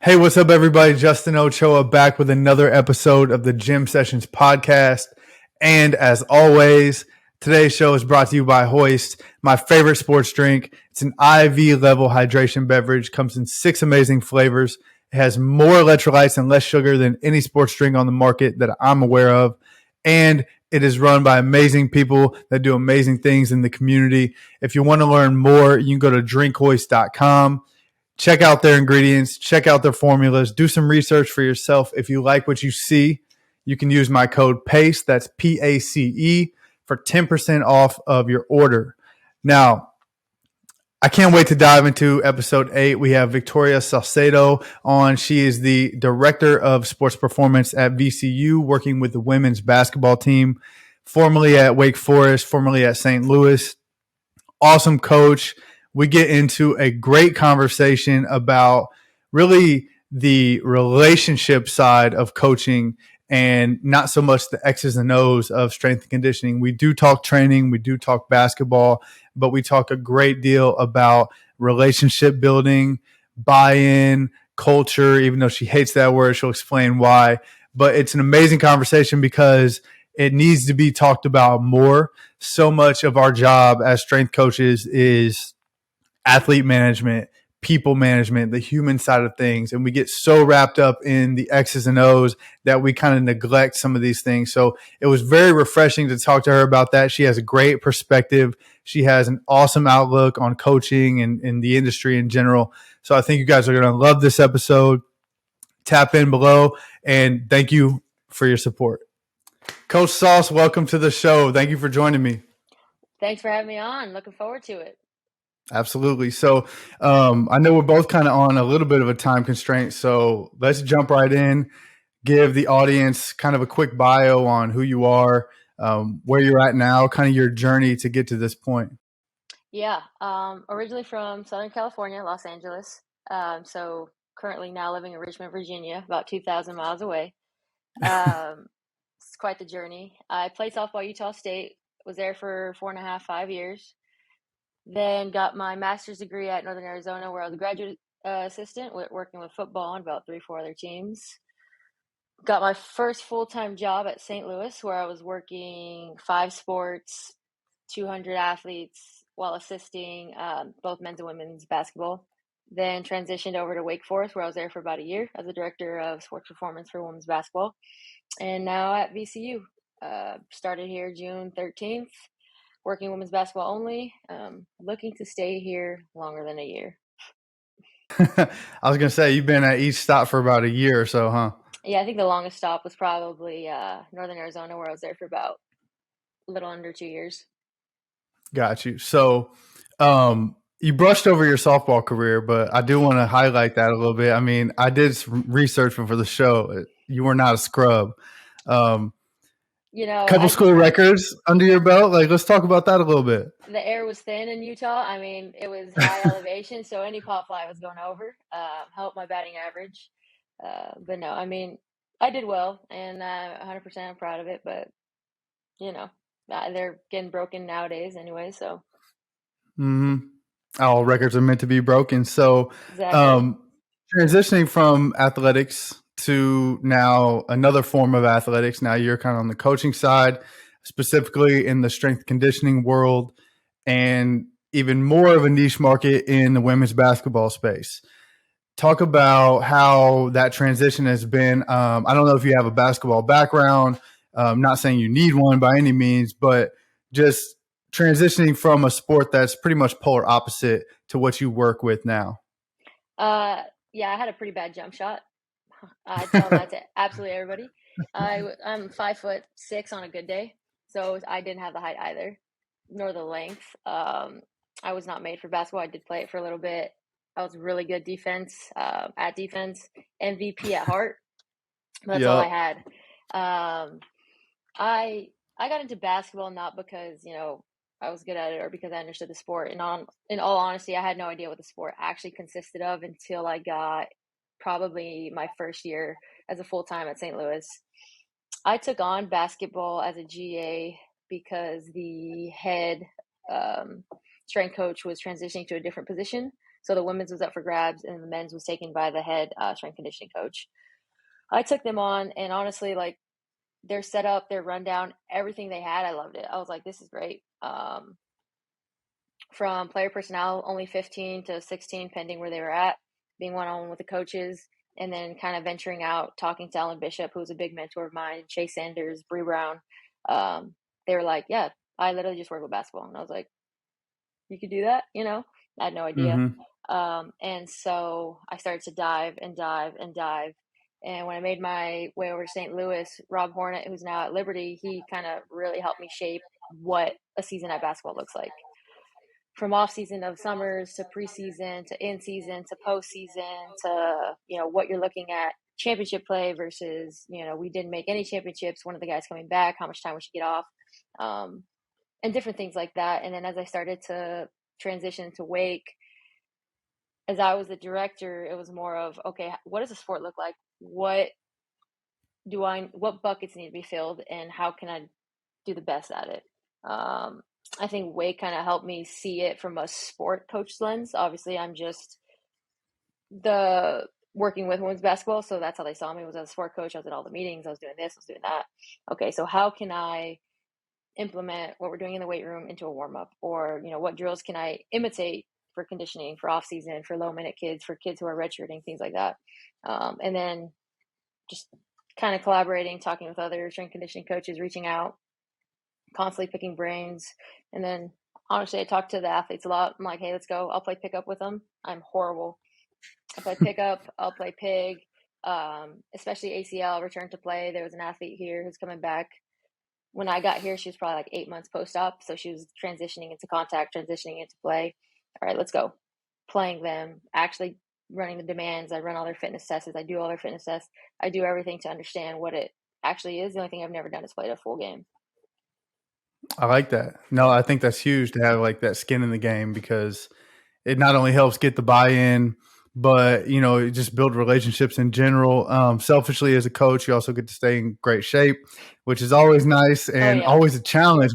Hey, what's up, everybody? Justin Ochoa back with another episode of the Gym Sessions podcast. And as always, today's show is brought to you by Hoist, my favorite sports drink. It's an IV level hydration beverage, comes in 6 amazing flavors. It has more electrolytes and less sugar than any sports drink on the market that I'm aware of. And it is run by amazing people that do amazing things in the community. If you want to learn more, you can go to drinkhoist.com. Check out their ingredients, check out their formulas, do some research for yourself. If you like what you see, you can use my code PACE, that's PACE, for 10% off of your order. Now, I can't wait to dive into episode 8. We have Victoria Saucedo on. She is the director of sports performance at VCU, working with the women's basketball team, formerly at Wake Forest, formerly at St. Louis. Awesome coach. We get into a great conversation about really the relationship side of coaching and not so much the X's and O's of strength and conditioning. We do talk training, we do talk basketball, but we talk a great deal about relationship building, buy-in, culture. Even though she hates that word, she'll explain why. But it's an amazing conversation because it needs to be talked about more. So much of our job as strength coaches is athlete management, people management, the human side of things. And we get so wrapped up in the X's and O's that we kind of neglect some of these things. So it was very refreshing to talk to her about that. She has a great perspective. She has an awesome outlook on coaching and the industry in general. So I think you guys are going to love this episode. Tap in below and thank you for your support. Coach Sauce, welcome to the show. Thank you for joining me. Thanks for having me on. Looking forward to it. Absolutely. So I know we're both kind of on a little bit of a time constraint. So let's jump right in, give the audience kind of a quick bio on who you are, where you're at now, kind of your journey to get to this point. Yeah. Originally from Southern California, Los Angeles. So currently now living in Richmond, Virginia, about 2,000 miles away. It's quite the journey. I played softball at Utah State, was there for 4.5, 5 years. Then got my master's degree at Northern Arizona, where I was a graduate assistant working with football and about 3, 4 other teams. Got my first full-time job at St. Louis, where I was working 5 sports, 200 athletes while assisting both men's and women's basketball. Then transitioned over to Wake Forest, where I was there for about a year as a director of sports performance for women's basketball. And now at VCU. Started here June 13th, working women's basketball only. Looking to stay here longer than a year. I was going to say, you've been at each stop for about a year or so, huh? Yeah, I think the longest stop was probably Northern Arizona, where I was there for about a little under 2 years. Got you. So you brushed over your softball career, but I do want to highlight that a little bit. I mean, I did some research for the show. You were not a scrub. Couple school records under your belt. Like, let's talk about that a little bit. The air was thin in Utah. I mean, it was high elevation, so any pop fly was going over. Helped my batting average. But no, I mean, I did well, and 100% I'm proud of it. But, they're getting broken nowadays anyway, so. All records are meant to be broken. So exactly. Transitioning from athletics to now another form of athletics. Now you're kind of on the coaching side, specifically in the strength conditioning world, and even more of a niche market in the women's basketball space. Talk about how that transition has been. I don't know if you have a basketball background. Not saying you need one by any means, but just transitioning from a sport that's pretty much polar opposite to what you work with now. Yeah, I had a pretty bad jump shot. I tell that to absolutely everybody. I'm 5'6" on a good day, so I didn't have the height either, nor the length. I was not made for basketball. I did play it for a little bit. I was really good defense, at defense, MVP at heart. That's all I had. I got into basketball not because I was good at it or because I understood the sport. And in all honesty, I had no idea what the sport actually consisted of until I got probably my first year as a full-time at St. Louis. I took on basketball as a GA because the head strength coach was transitioning to a different position. So the women's was up for grabs, and the men's was taken by the head strength conditioning coach. I took them on, and honestly, like their setup, their rundown, everything they had, I loved it. I was like, this is great. From player personnel, only 15 to 16, pending where they were at, being one-on-one with the coaches, and then kind of venturing out, talking to Ellen Bishop, who's a big mentor of mine, Chase Sanders, Bree Brown. They were like, yeah, I literally just work with basketball. And I was like, you could do that? I had no idea. Mm-hmm. And so I started to dive and dive and dive. And when I made my way over to St. Louis, Rob Hornet, who's now at Liberty, he kind of really helped me shape what a season at basketball looks like. From off season of summers to preseason to in season to postseason to what you're looking at championship play versus we didn't make any championships, one of the guys coming back, how much time we should get off, and different things like that. And then as I started to transition to Wake, as I was the director, it was more of, okay, what does the sport look like? What buckets need to be filled, and how can I do the best at it? I think Wake kind of helped me see it from a sport coach lens. Obviously, I'm just the working with women's basketball, so that's how they saw me, was as a sport coach. I was at all the meetings, I was doing this, I was doing that. Okay, so how can I implement what we're doing in the weight room into a warm-up? Or what drills can I imitate for conditioning, for off season, for low minute kids, for kids who are redshirting, things like that. And then just kind of collaborating, talking with other strength conditioning coaches, reaching out, constantly picking brains. And then honestly, I talk to the athletes a lot. I'm like, hey, let's go. I'll play pickup with them. I'm horrible. I play pickup. I'll play pig, especially ACL, return to play. There was an athlete here who's coming back. When I got here, she was probably like 8 months post-op. So she was transitioning into contact, transitioning into play. All right, let's go. Playing them, actually running the demands. I run all their fitness tests. I do all their fitness tests. I do everything to understand what it actually is. The only thing I've never done is played a full game. I like that. No, I think that's huge to have like that skin in the game, because it not only helps get the buy-in, but it just build relationships in general. Selfishly, as a coach, you also get to stay in great shape, which is always nice and always a challenge,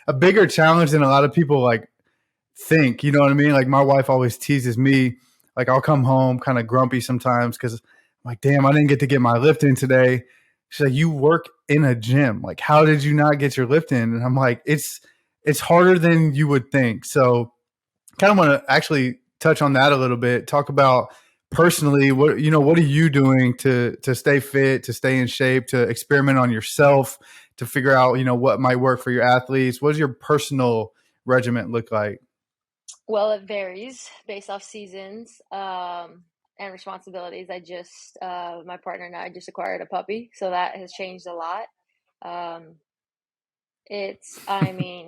a bigger challenge than a lot of people like think. You know what I mean? Like my wife always teases me. Like I'll come home kind of grumpy sometimes because I'm like, damn, I didn't get to get my lift in today. She's like, you work in a gym. Like, how did you not get your lift in? And I'm like, it's harder than you would think. So kind of want to actually touch on that a little bit. Talk about personally, what are you doing to stay fit, to stay in shape, to experiment on yourself, to figure out, what might work for your athletes? What does your personal regiment look like? Well, it varies based off seasons and responsibilities. My partner and I just acquired a puppy, so that has changed a lot.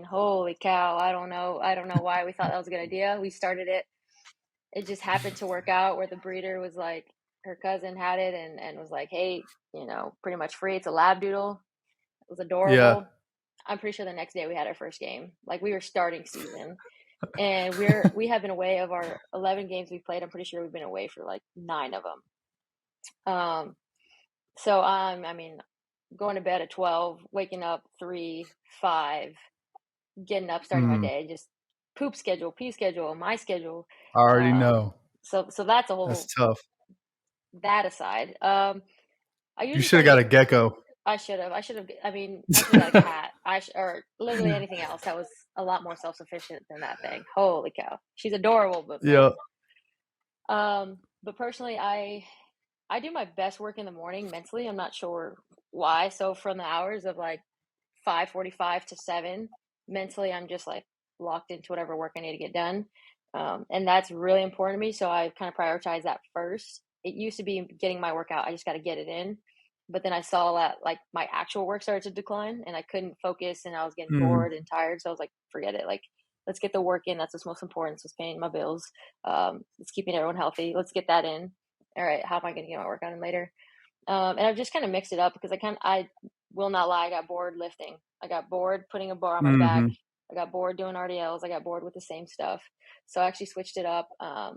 Holy cow, I don't know why we thought that was a good idea. We started it. It just happened to work out where the breeder was like, her cousin had it and was like, hey, pretty much free. It's a lab doodle. It was Yeah. adorable. I'm pretty sure the next day we had our first game. Like we were starting season. And we have been away of our 11 games we played. I'm pretty sure we've been away for like 9 of them. So going to bed at 12, waking up 3, 5, getting up, starting my day, just poop schedule, pee schedule, my schedule. I already know. So that's a That's whole, tough. that aside. I You usually should try have to got a get, gecko. I should have, I should have got a cat. Or literally anything else that was a lot more self-sufficient than that thing. Holy cow. She's adorable, but Yeah. man. But personally, I do my best work in the morning mentally. I'm not sure why. So from the hours of like 5:45 to 7, mentally I'm just like locked into whatever work I need to get done. And that's really important to me. So I kind of prioritize that first. It used to be getting my workout. I just got to get it in. But then I saw that like my actual work started to decline and I couldn't focus and I was getting bored and tired. So I was like, forget it. Like, let's get the work in. That's what's most important. It's paying my bills. It's keeping everyone healthy. Let's get that in. All right. How am I going to get my workout in later? And I've just kind of mixed it up because I will not lie. I got bored lifting. I got bored putting a bar on my back. I got bored doing RDLs. I got bored with the same stuff. So I actually switched it up. I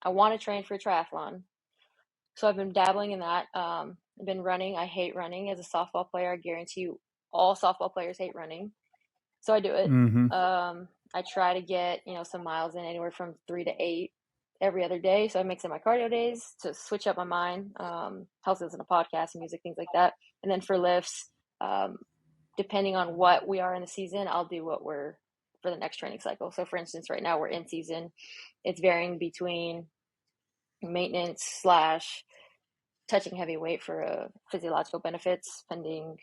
want to train for a triathlon. So I've been dabbling in that. I've been running. I hate running. As a softball player, I guarantee you all softball players hate running. So I do it. I try to get, some miles in, anywhere from 3 to 8. every other day. So I mix in my cardio days to switch up my mind. Health isn't a podcast, music, things like that. And then for lifts, depending on what we are in the season, I'll do what we're for the next training cycle. So for instance, right now we're in season. It's varying between maintenance slash touching heavy weight for physiological benefits, pending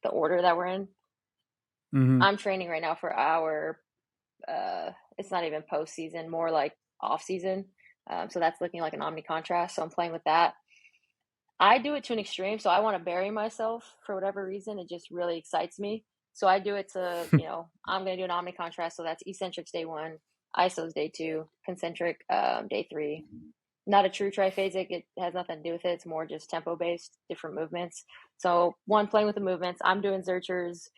the order that we're in. Mm-hmm. I'm training right now for our, it's not even post-season, more like off-season. So that's looking like an omni contrast. So I'm playing with that. I do it to an extreme. So I want to bury myself for whatever reason. It just really excites me. So I do it to, I'm going to do an omni contrast. So that's eccentrics day 1, isos day 2, concentric day 3. Not a true triphasic. It has nothing to do with it. It's more just tempo based, different movements. So one, playing with the movements. I'm doing Zerchers,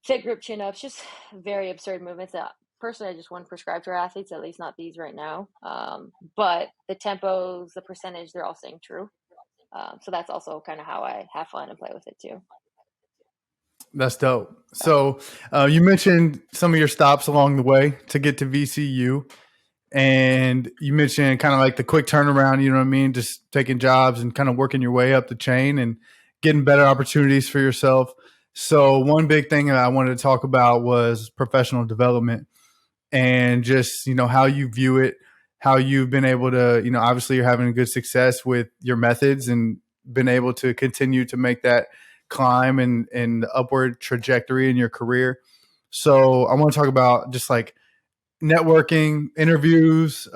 fit grip chin ups, just very absurd movements that personally I just wouldn't prescribe to our athletes, at least not these right now. But the tempos, the percentage, they're all staying true. So that's also kind of how I have fun and play with it too. That's dope. So you mentioned some of your stops along the way to get to VCU. And you mentioned kind of like the quick turnaround, you know what I mean? Just taking jobs and kind of working your way up the chain and getting better opportunities for yourself. So one big thing that I wanted to talk about was professional development and just, how you view it, how you've been able to, obviously you're having good success with your methods and been able to continue to make that climb and upward trajectory in your career. So I want to talk about just like networking, interviews,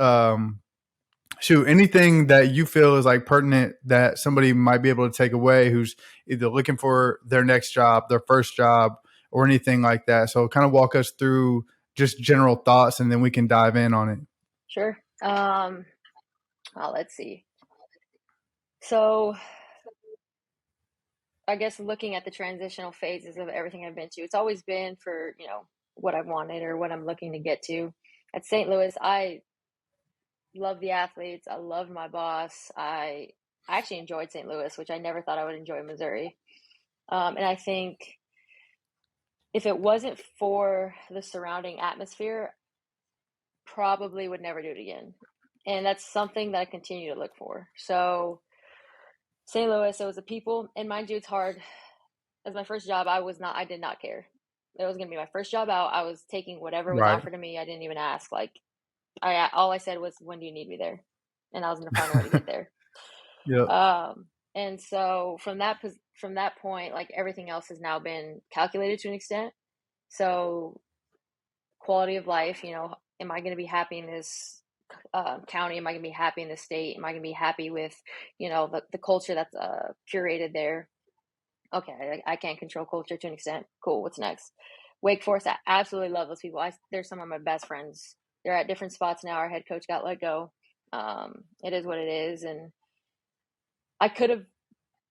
anything that you feel is like pertinent that somebody might be able to take away who's either looking for their next job, their first job, or anything like that. So kind of walk us through just general thoughts and then we can dive in on it. Sure. Well, let's see. So I guess looking at the transitional phases of everything I've been to, it's always been for, what I've wanted or what I'm looking to get to. At St. Louis, I love the athletes. I loved my boss. I actually enjoyed St. Louis, which I never thought I would enjoy Missouri. And I think if it wasn't for the surrounding atmosphere, probably would never do it again. And that's something that I continue to look for. So St. Louis, it was the people, and mind you, it's hard. As my first job, I did not care. It was going to be my first job out. I was taking whatever was Right. offered to me. I didn't even ask. Like, all I said was, when do you need me there? And I was going to find a way to get there. Yep. And so from that point, like everything else has now been calculated to an extent. So quality of life, am I going to be happy in this county? Am I going to be happy in this state? Am I going to be happy with, the culture that's curated there? Okay, I can't control culture to an extent. Cool. What's next? Wake Forest, I absolutely love those people. They're some of my best friends. They're at different spots now. Our head coach got let go. It is what it is. And I could have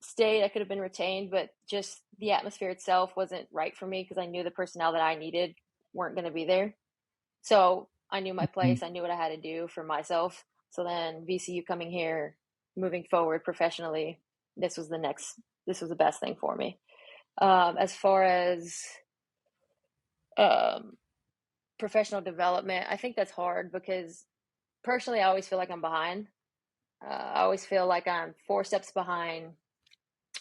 stayed, I could have been retained, but just the atmosphere itself wasn't right for me because I knew the personnel that I needed weren't going to be there. So I knew my place. I knew what I had to do for myself. So then VCU coming here, moving forward professionally, this was the best thing for me. As far as professional development, I think that's hard because personally, I always feel like I'm behind. I always feel like I'm 4 steps behind.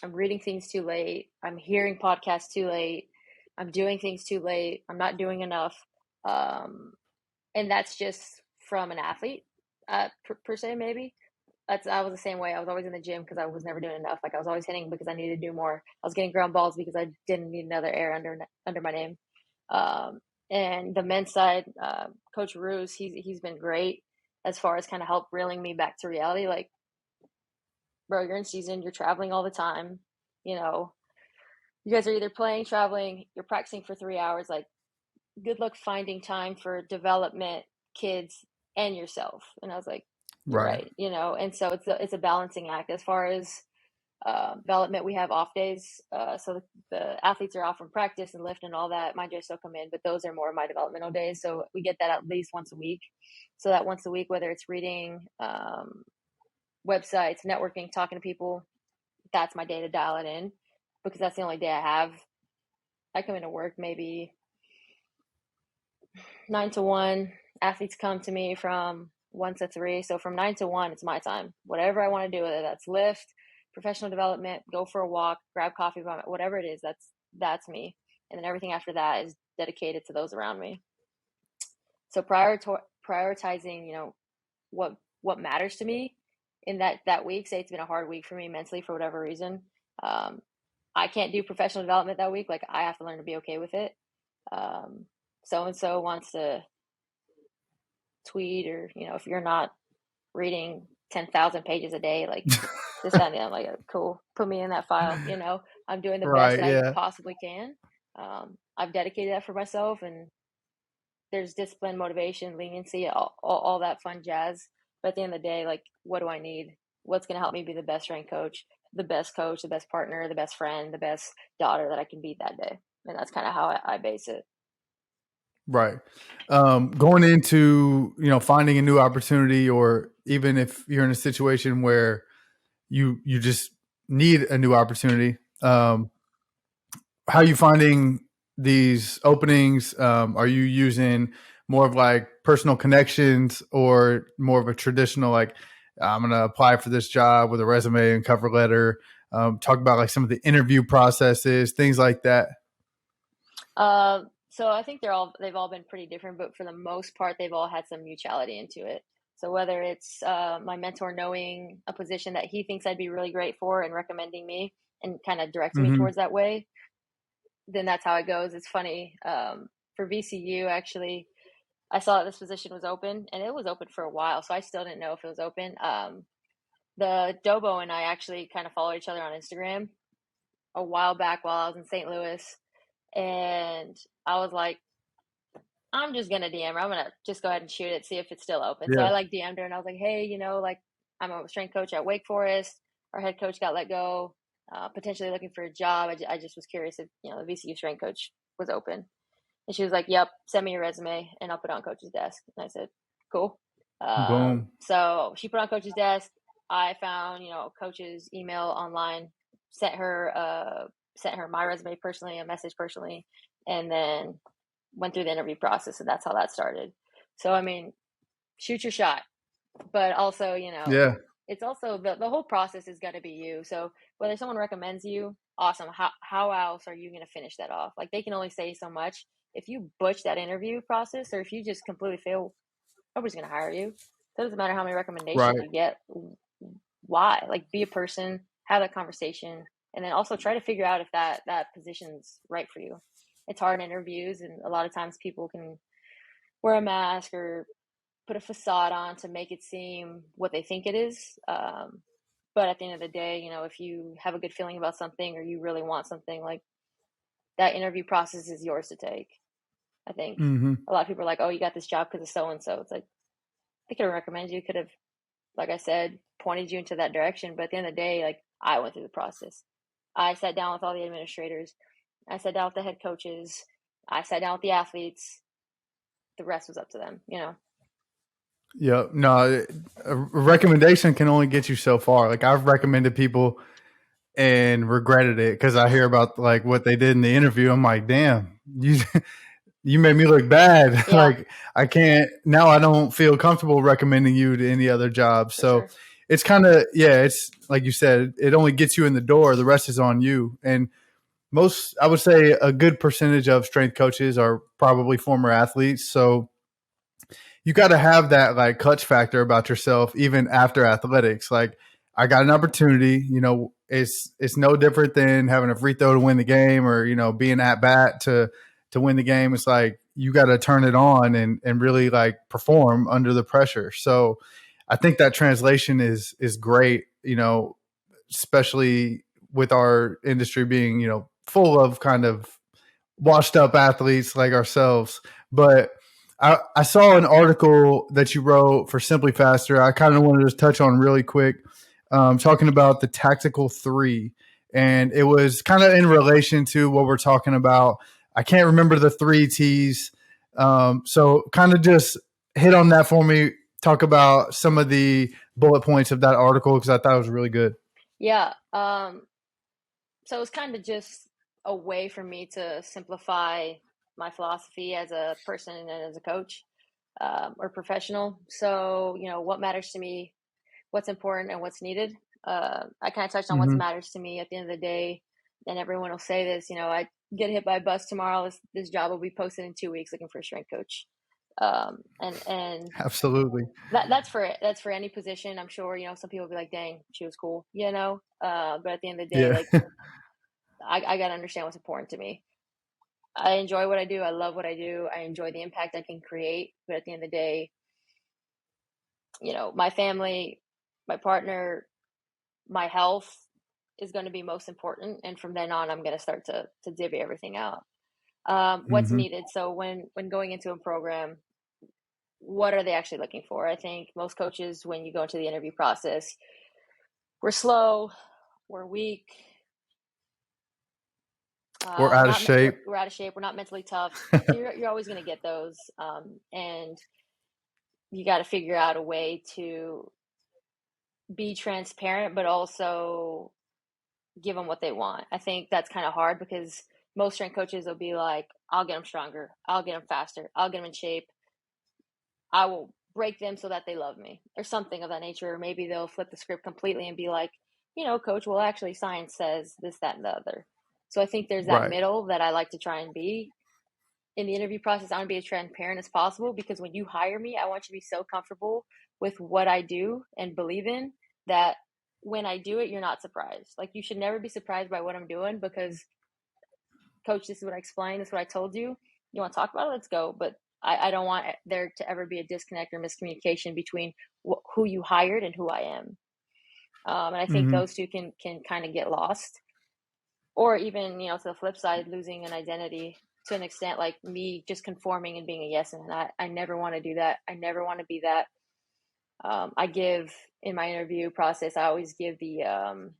I'm reading things too late. I'm hearing podcasts too late. I'm doing things too late. I'm not doing enough. And that's just from an athlete per se, maybe. I was the same way. I was always in the gym because I was never doing enough. Like I was always hitting because I needed to do more. I was getting ground balls because I didn't need another air under my name. And the men's side, Coach Ruse, he's been great as far as kind of help reeling me back to reality. Like, bro, you're in season, you're traveling all the time. You guys are either playing, traveling, you're practicing for 3 hours. Like, good luck finding time for development, kids, and yourself. And I was like, you're right. And so it's a balancing act. As far as development, we have off days. So the athletes are off from practice and lift and all that. Mind you, I still come in, but those are more of my developmental days. So we get that at least once a week. So that once a week, whether it's reading, websites, networking, talking to people, that's my day to dial it in because that's the only day I have. I come into work maybe 9 to 1. athletes come to me from 1 to 3. So from 9 to 1, it's my time. Whatever I want to do, whether that's lift, professional development, go for a walk, grab coffee, whatever it is, that's me. And then everything after that is dedicated to those around me. So prioritizing, what matters to me in that week. Say it's been a hard week for me mentally for whatever reason. I can't do professional development that week. Like, I have to learn to be okay with it. So and so wants to tweet, or if you're not reading 10,000 pages a day, like this, that, and the other, I'm like, cool, put me in that file. I'm doing the best Right. that I Yeah. possibly can. I've dedicated that for myself, and there's discipline, motivation, leniency, all that fun jazz. But at the end of the day, like, what do I need? What's going to help me be the best strength coach, the best partner, the best friend, the best daughter that I can be that day? And that's kind of how I base it. Right. Going into, finding a new opportunity, or even if you're in a situation where you just need a new opportunity, how are you finding these openings? Are you using more of like personal connections, or more of a traditional, like, I'm going to apply for this job with a resume and cover letter? Talk about like some of the interview processes, things like that. So I think they've all been pretty different, but for the most part, they've all had some mutuality into it. So whether it's my mentor knowing a position that he thinks I'd be really great for and recommending me and kind of directing me Mm-hmm. towards that way, then that's how it goes. It's funny. For VCU, actually, I saw that this position was open, and it was open for a while, so I still didn't know if it was open. The Dobo and I actually kind of followed each other on Instagram a while back while I was in St. Louis, and I was like, I'm just gonna DM her. I'm gonna just go ahead and shoot it, see if it's still open. So Yeah. I like DM'd her, and I was like, hey, like, I'm a strength coach at Wake Forest. Our head coach got let go, potentially looking for a job. I just was curious if the VCU strength coach was open. And she was like, yep, send me your resume and I'll put it on coach's desk. And I said, cool. Boom. So she put it on coach's desk. I found, coach's email online, sent her my resume personally, a message personally, and then went through the interview process. And that's how that started. So, I mean, shoot your shot, but also, Yeah. it's also the whole process is got to be you. So whether someone recommends you, awesome. How else are you going to finish that off? Like, they can only say so much. If you butch that interview process, or if you just completely fail, nobody's going to hire you. So it doesn't matter how many recommendations Right. you get. Why? Like, be a person, have that conversation, and then also try to figure out if that position's right for you. It's hard in interviews, and a lot of times people can wear a mask or put a facade on to make it seem what they think it is. But at the end of the day, if you have a good feeling about something, or you really want something, like, that interview process is yours to take. I think Mm-hmm. a lot of people are like, oh, you got this job because of so-and-so. It's like, they could have recommended you, could have, like I said, pointed you into that direction. But at the end of the day, like, I went through the process. I sat down with all the administrators. I sat down with the head coaches. I sat down with the athletes. The rest was up to them, Yeah. No, a recommendation can only get you so far. Like, I've recommended people and regretted it because I hear about like what they did in the interview. I'm like, damn, you made me look bad. Yeah, Like, I can't now. I don't feel comfortable recommending you to any other job. for So sure. it's kind of, yeah. It's like you said, it only gets you in the door. The rest is on you. And I would say, a good percentage of strength coaches are probably former athletes. So you got to have that like clutch factor about yourself, even after athletics. Like, I got an opportunity, it's no different than having a free throw to win the game, or, being at bat to win the game. It's like, you got to turn it on and really like perform under the pressure. So I think that translation is great, especially with our industry being, full of kind of washed up athletes like ourselves. But I saw an article that you wrote for Simply Faster. I kind of wanted to touch on really quick, talking about the tactical three. And it was kind of in relation to what we're talking about. I can't remember the three T's. So kind of just hit on that for me. Talk about some of the bullet points of that article, because I thought it was really good. Yeah. So it's kind of just a way for me to simplify my philosophy as a person and as a coach. or professional. So, what matters to me, what's important and what's needed. I kind of touched on what Mm-hmm. matters to me at the end of the day. And everyone will say this, I get hit by a bus tomorrow. This job will be posted in 2 weeks looking for a strength coach. And Absolutely. that's for any position. I'm sure, some people will be like, dang, she was cool, but at the end of the day, Yeah. like I got to understand what's important to me. I enjoy what I do. I love what I do. I enjoy the impact I can create. But at the end of the day, my family, my partner, my health is going to be most important. And from then on, I'm going to start to divvy everything out. What's Mm-hmm. needed. So when going into a program, what are they actually looking for? I think most coaches, when you go into the interview process, we're slow, we're weak, We're out of shape. we're out of shape, we're not mentally tough. You're always going to get those. And you got to figure out a way to be transparent, but also give them what they want. I think that's kind of hard because most strength coaches will be like, I'll get them stronger, I'll get them faster, I'll get them in shape, I will break them so that they love me, or something of that nature. Or maybe they'll flip the script completely and be like, coach, well, actually, science says this, that, and the other. So I think there's that Right. middle that I like to try and be in the interview process. I want to be as transparent as possible because when you hire me, I want you to be so comfortable with what I do and believe in that when I do it, you're not surprised. Like, you should never be surprised by what I'm doing because, coach, this is what I explained. This is what I told you. You want to talk about it? Let's go. But I don't want there to ever be a disconnect or miscommunication between who you hired and who I am. And I think Mm-hmm. those two can kind of get lost, or even, to the flip side, losing an identity to an extent, like me just conforming and being a yes man. I never want to do that. I never want to be that. I give in my interview process, I always give the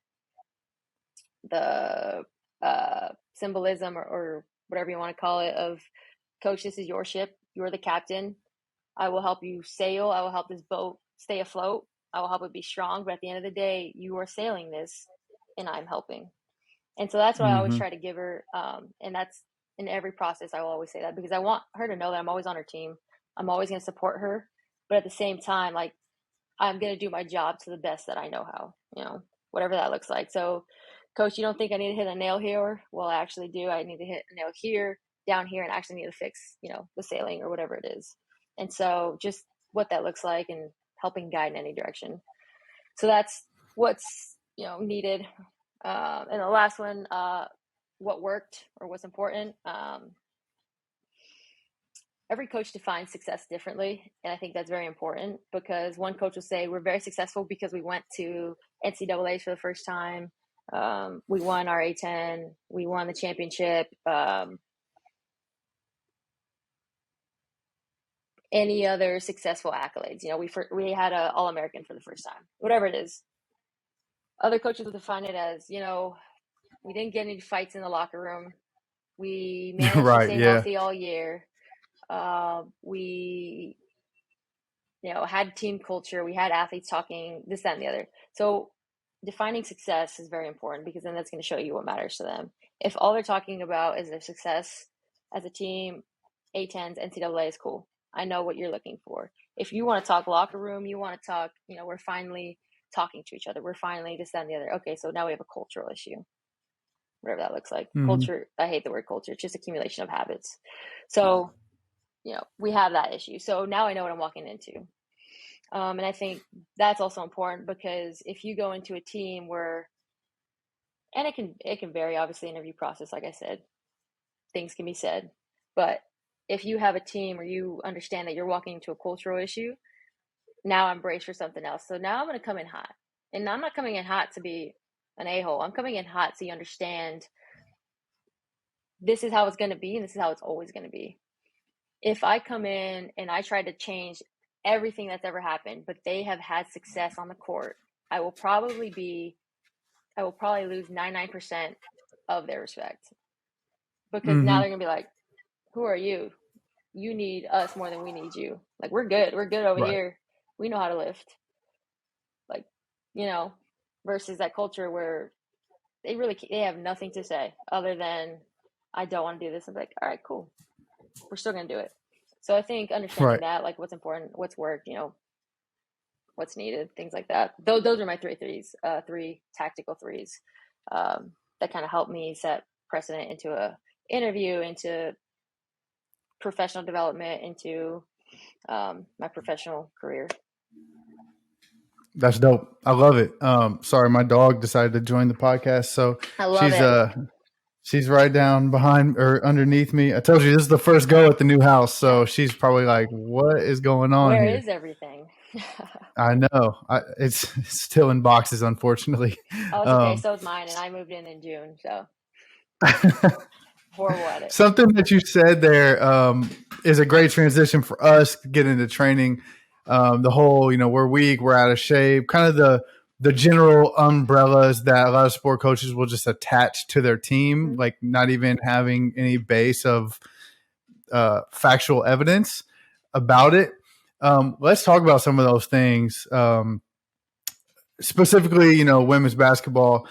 symbolism or whatever you want to call it of, coach, this is your ship. You're the captain. I will help you sail. I will help this boat stay afloat. I will help it be strong. But at the end of the day, you are sailing this and I'm helping. And so that's what I always Mm-hmm. try to give her. And that's in every process. I will always say that because I want her to know that I'm always on her team. I'm always going to support her. But at the same time, like, I'm going to do my job to the best that I know how, whatever that looks like. So, coach, you don't think I need to hit a nail here? Well, I actually do. I need to hit a nail here, down here, and actually need to fix, the sailing or whatever it is. And so just what that looks like and helping guide in any direction. So that's what's, needed. And the last one, what worked or what's important. Every coach defines success differently. And I think that's very important because one coach will say, we're very successful because we went to NCAAs for the first time. We won our A10. We won the championship. Any other successful accolades. We had an All-American for the first time, whatever it is. Other coaches will define it as, we didn't get any fights in the locker room. We managed to Right. stay Yeah. healthy all year. We had team culture. We had athletes talking this, that, and the other. So defining success is very important because then that's going to show you what matters to them. If all they're talking about is their success as a team, A10s, NCAA is cool. I know what you're looking for. If you want to talk locker room, you want to talk, we're finally talking to each other. We're finally this, that, and the other. Okay, so now we have a cultural issue, whatever that looks like. Mm-hmm. Culture, I hate the word culture. It's just accumulation of habits. So, we have that issue. So now I know what I'm walking into. And I think that's also important because if you go into a team where, and it can vary, obviously, interview process, like I said, things can be said, but if you have a team where you understand that you're walking into a cultural issue, now I'm braced for something else. So now I'm going to come in hot, and I'm not coming in hot to be an a-hole. I'm coming in hot so you understand this is how it's going to be, and this is how it's always going to be. If I come in and I try to change everything that's ever happened, but they have had success on the court, I will probably lose 99% of their respect because now Mm-hmm. they're going to be like, who are you? You need us more than we need you. Like, we're good. We're good over Right. here. We know how to lift. Like, versus that culture where they have nothing to say other than, I don't want to do this. I'm like, all right, cool. We're still going to do it. So I think understanding Right. that, like what's important, what's worked, what's needed, things like that. Those are my three threes, three tactical threes, that kind of help me set precedent into a interview, into professional development, into my professional career. That's dope. I love it. Sorry, my dog decided to join the podcast, so I love she's it. she's right down behind or underneath me. I told you this is the first go at the new house, so Yeah. she's probably like, "What is going on Where here?" is everything? I know. It's still in boxes, unfortunately. Oh, it's okay. So is mine, and I moved in June, so horrible at it. Something that you said there is a great transition for us to get into training. The whole, we're weak, we're out of shape, kind of the general umbrellas that a lot of sport coaches will just attach to their team, like not even having any base of factual evidence about it. Let's talk about some of those things. Specifically, women's basketball.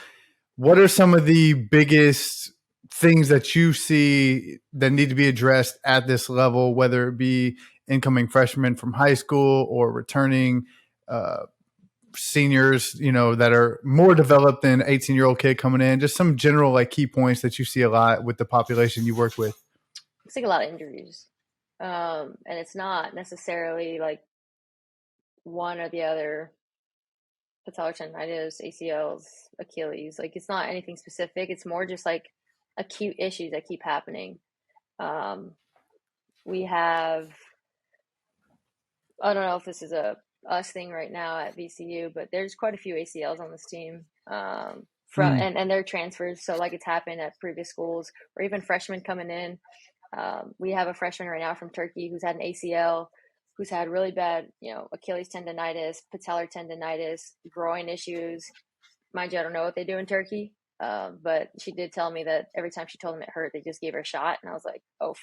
What are some of the biggest things that you see that need to be addressed at this level, whether it be incoming freshmen from high school or returning seniors, that are more developed than 18-year-old kid coming in? Just some general key points that you see a lot with the population you work with. I think a lot of injuries, and it's not necessarily like one or the other. Patellar tendonitis, ACLs, Achilles. Like it's not anything specific. It's more just like acute issues that keep happening. We have, I don't know if this is a us thing right now at VCU, but there's quite a few ACLs on this team, and they're transfers. So like it's happened at previous schools or even freshmen coming in. We have a freshman right now from Turkey who's had an ACL, who's had really bad, Achilles tendonitis, patellar tendonitis, groin issues. Mind you, I don't know what they do in Turkey, but she did tell me that every time she told them it hurt, they just gave her a shot, and I was like, "Oh."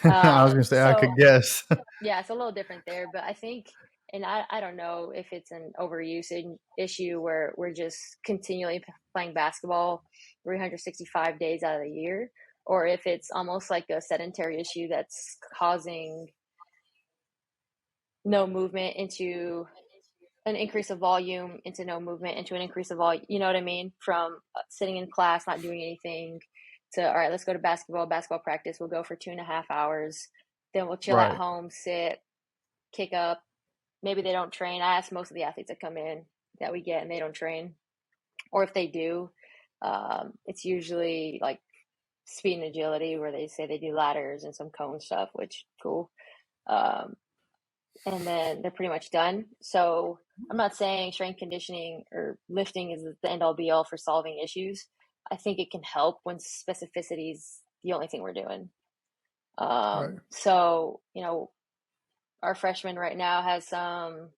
I was going to say, I could So guess. yeah, it's a little different there, but I think, and I don't know if it's an overusage issue where we're just continually playing basketball 365 days out of the year, or if it's almost like a sedentary issue that's causing no movement into an increase of volume, into no movement into an increase of volume. You know what I mean? From sitting in class, not doing anything, to, all right, let's go to basketball practice. We'll go for 2.5 hours. Then we'll chill at Right. home, sit, kick up. Maybe they don't train. I ask most of the athletes that come in that we get, and they don't train. Or if they do, it's usually like speed and agility, where they say they do ladders and some cone stuff, which cool. And then they're pretty much done. So I'm not saying strength conditioning or lifting is the end all be all for solving issues. I think it can help when specificity is the only thing we're doing. Right. So, our freshman right now has some,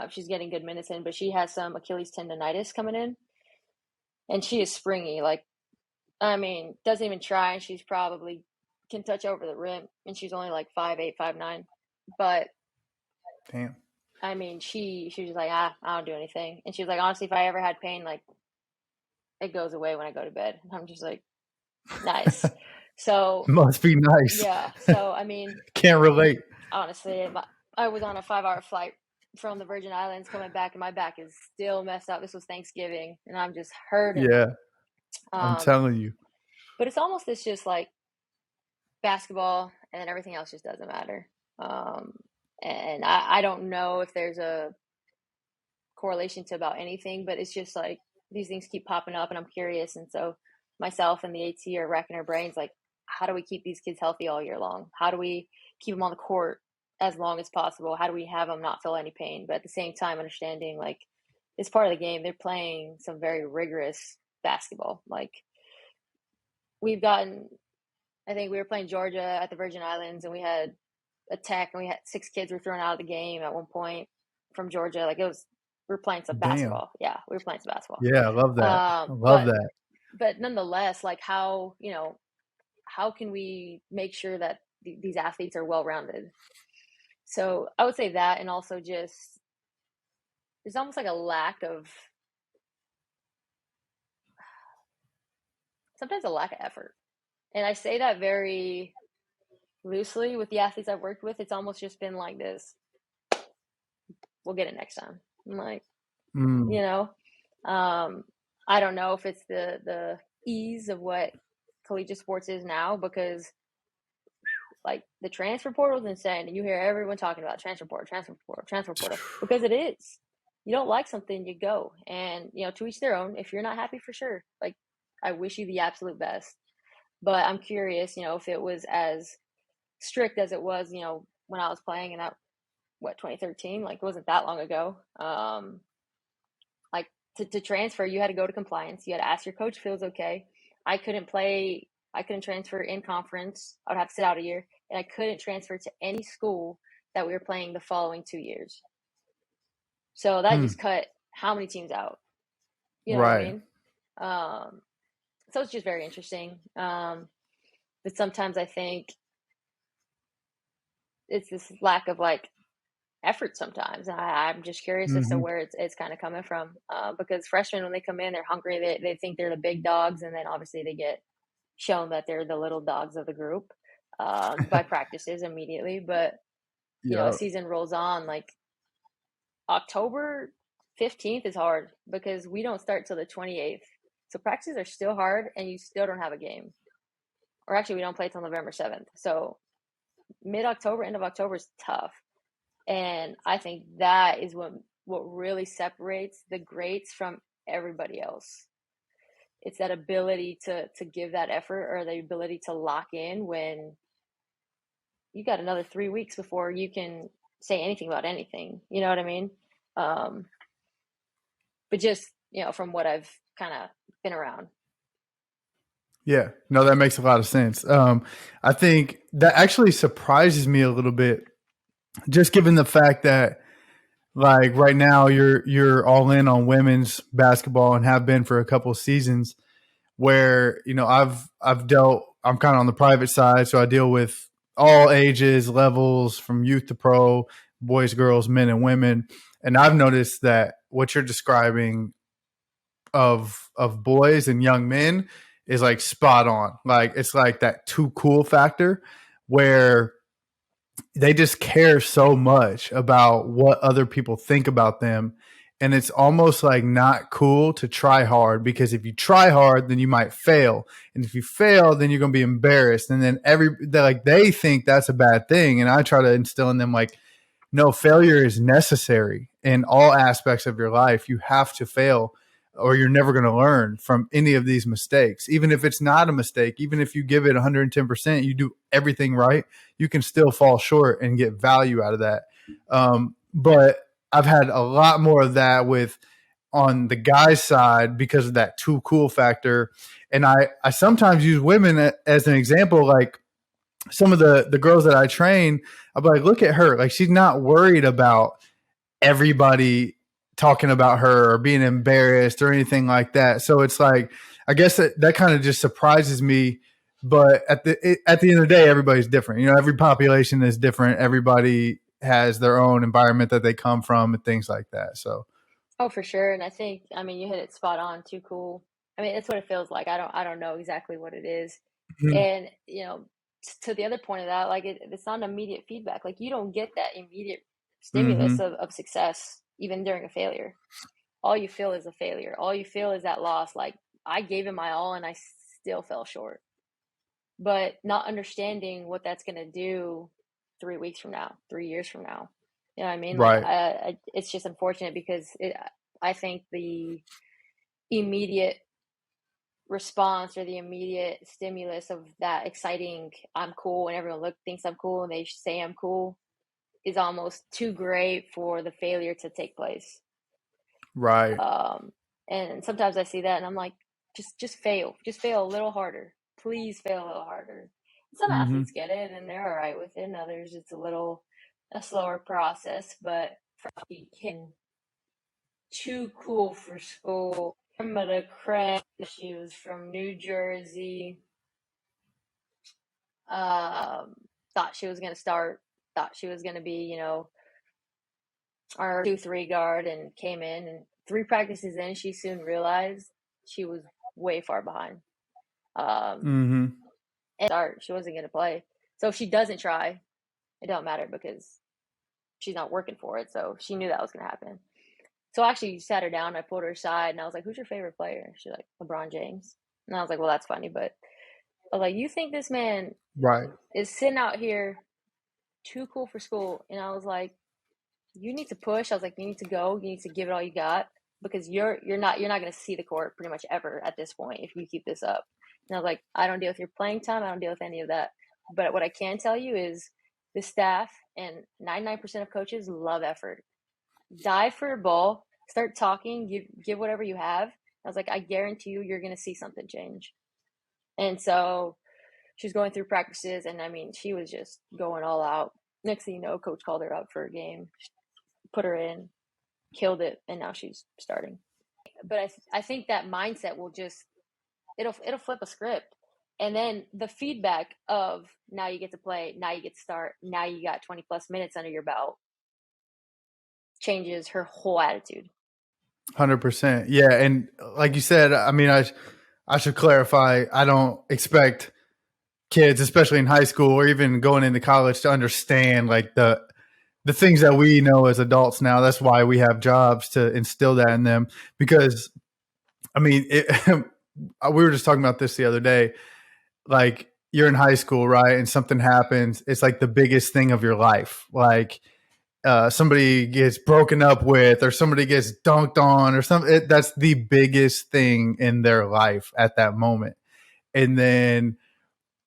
she's getting good minutes in, but she has some Achilles tendonitis coming in, and she is springy. Like, I mean, doesn't even try. She's probably can touch over the rim, and she's only like 5'8", 5'9". But Damn. I mean, she was just like, I don't do anything. And she was like, honestly, if I ever had pain, like it goes away when I go to bed. And I'm just like, nice. So Must be nice. yeah. So I mean, Can't relate. honestly, I was on a 5-hour flight from the Virgin Islands coming back, and my back is still messed up. This was Thanksgiving, and I'm just hurting. Yeah, I'm Um, telling you. but it's almost this just like basketball, and then everything else just doesn't matter. And I don't know if there's a correlation to about anything, but it's just like these things keep popping up, and I'm curious. And so myself and the AT are racking our brains like, how do we keep these kids healthy all year long? How do we keep them on the court as long as possible? How do we have them not feel any pain, but at the same time understanding like it's part of the game. They're playing some very rigorous basketball. Like we've gotten, I think we were playing Georgia at the Virgin Islands, and we had a tech, and we had 6 kids were thrown out of the game at one point from Georgia. Like we were playing some Damn. basketball. Yeah, we were playing some basketball. Yeah, I love that. I love But that. nonetheless, like how can we make sure that these athletes are well rounded? So I would say that, and also just there's almost like a lack of sometimes a lack of effort. And I say that very loosely with the athletes I've worked with, it's almost just been like this. We'll get it next time. I'm like, Mm. you know, I don't know if it's the ease of what collegiate sports is now, because like the transfer portal is insane, and you hear everyone talking about transfer portal, because it is. You don't like something, you go, and to each their own. If you're not happy, for sure. Like, I wish you the absolute best, but I'm curious, if it was as strict as it was, when I was playing in that 2013, like it wasn't that long ago. Like to transfer, you had to go to compliance. You had to ask your coach if it was okay. I couldn't transfer in conference. I would have to sit out a year, and I couldn't transfer to any school that we were playing the following 2 years. So that just cut how many teams out? You know what I Right. mean? So it's just very interesting. But sometimes I think it's this lack of like effort sometimes. I'm just curious as to where it's kind of coming from, because freshmen, when they come in, they're hungry. They think they're the big dogs, and then obviously they get shown that they're the little dogs of the group by practices immediately. But a Yep. season rolls on. Like October 15th is hard because we don't start till the 28th. So practices are still hard, and you still don't have a game. Or actually, we don't play till November 7th. So mid-October, end of October is tough. And I think that is what really separates the greats from everybody else. It's that ability to give that effort, or the ability to lock in when you got another 3 weeks before you can say anything about anything. You know what I mean? But just, from what I've kind of been around. Yeah, no, that makes a lot of sense. I think that actually surprises me a little bit, just given the fact that like right now you're all in on women's basketball and have been for a couple of seasons. Where I'm kind of on the private side, so I deal with all ages, levels, from youth to pro, boys, girls, men, and women. And I've noticed that what you're describing of boys and young men is like spot on. Like it's like that too cool factor where they just care so much about what other people think about them. And it's almost like not cool to try hard, because if you try hard, then you might fail. And if you fail, then you're going to be embarrassed. And then they think that's a bad thing. And I try to instill in them like, no, failure is necessary in all aspects of your life. You have to fail, or you're never going to learn from any of these mistakes. Even if it's not a mistake, even if you give it 110%, you do everything right, you can still fall short and get value out of that. But I've had a lot more of that on the guy's side because of that too cool factor. And I sometimes use women as an example. Like some of the girls that I train, I'm like, look at her. Like she's not worried about everybody talking about her or being embarrassed or anything like that. So it's like, I guess that kind of just surprises me. But at the end of the day, everybody's different. Every population is different. Everybody has their own environment that they come from and things like that. So, Oh, for sure. And I think, you hit it spot on. Too cool. That's what it feels like. I don't know exactly what it is. And, to the other point of that, like it's not an immediate feedback. Like you don't get that immediate stimulus of success, even during a failure. All you feel is a failure. All you feel is that loss. Like I gave it my all and I still fell short. But not understanding what that's going to do 3 weeks from now, 3 years from now. You know what I mean? Like right. it's just unfortunate because I think the immediate response or the immediate stimulus of that exciting I'm cool and everyone thinks I'm cool and they say I'm cool is almost too great for the failure to take place. Right. And sometimes I see that and I'm like, just fail a little harder, please fail a little harder. Some athletes get it and they're all right with it, and others it's a slower process. But for getting too cool for school, remember the crap, she was from New Jersey. Thought she was going to start, thought she was going to be, our 2-3 guard, and came in, and 3 practices in, she soon realized she was way far behind. And she wasn't going to play. So if she doesn't try, it don't matter because she's not working for it. So she knew that was going to happen. So I actually sat her down, I pulled her aside, and I was like, who's your favorite player? She's like, LeBron James. And I was like, well, that's funny, but I was like, you think this man Right. is sitting out here too cool for school? And I was like, you need to push. I was like, you need to go. You need to give it all you got because you're not going to see the court pretty much ever at this point if you keep this up. And I was like, I don't deal with your playing time. I don't deal with any of that. But what I can tell you is the staff and 99% of coaches love effort. Dive for your ball, start talking, give whatever you have. I was like, I guarantee you're going to see something change. And so she was going through practices, and I mean, she was just going all out. Next thing you know, coach called her out for a game, put her in, killed it, and now she's starting. But I think that mindset will just it'll flip a script. And then the feedback of now you get to play, now you get to start, now you got 20 plus minutes under your belt changes her whole attitude. 100%. Yeah, and like you said, I mean, I should clarify. I don't expect kids, especially in high school or even going into college, to understand like the things that we know as adults now. That's why we have jobs to instill that in them. Because, I mean, we were just talking about this the other day. Like you're in high school, right? And something happens. It's like the biggest thing of your life. Like somebody gets broken up with or somebody gets dunked on or something. That's the biggest thing in their life at that moment. And then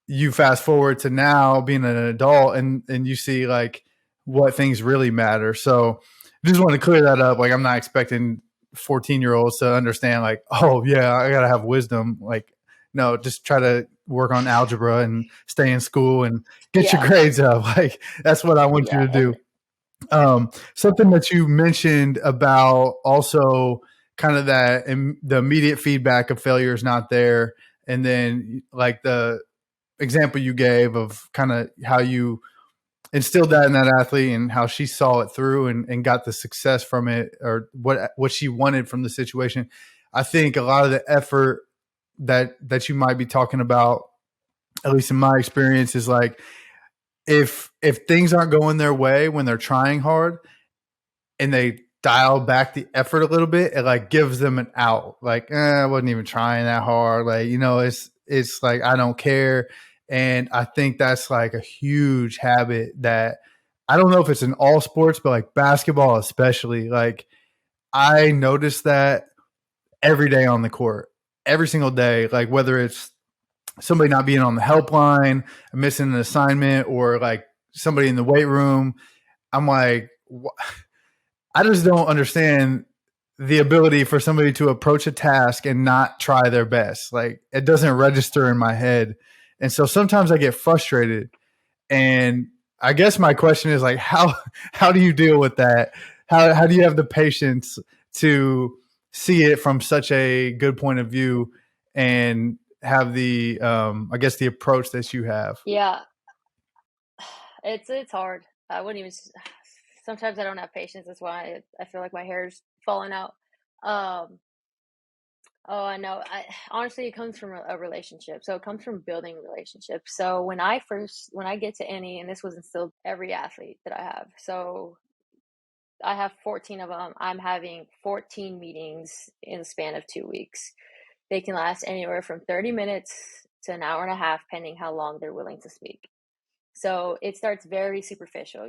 you fast forward to now being an adult and you see like what things really matter. So I just want to clear that up. Like I'm not expecting 14-year-olds to understand like, oh yeah, I gotta have wisdom. Like, no, just try to work on algebra and stay in school and get your Yeah. grades up. Like that's what I want you Yeah. to do. Something that you mentioned about also kind of that the immediate feedback of failure is not there. And then like the example you gave of kind of how you instilled that in that athlete and how she saw it through and got the success from it or what she wanted from the situation. I think a lot of the effort that you might be talking about, at least in my experience, is like if things aren't going their way when they're trying hard and they dial back the effort a little bit, it like gives them an out. Like, I wasn't even trying that hard. Like, it's like I don't care. And I think that's like a huge habit that I don't know if it's in all sports, but like basketball especially. Like I notice that every day on the court, every single day. Like whether it's somebody not being on the helpline, missing an assignment, or like somebody in the weight room, I'm like, I just don't understand the ability for somebody to approach a task and not try their best. Like it doesn't register in my head. And so sometimes I get frustrated. And I guess my question is like, how do you deal with that? How do you have the patience to see it from such a good point of view and have the, I guess the approach that you have? Yeah. It's hard. I wouldn't even. Sometimes I don't have patience. That's why I feel like my hair's falling out. Um, oh, I know. Honestly, it comes from a relationship. So it comes from building relationships. So when I get to any, and this was instilled every athlete that I have. So I have 14 of them. I'm having 14 meetings in the span of 2 weeks. They can last anywhere from 30 minutes to an hour and a half, pending how long they're willing to speak. So it starts very superficial.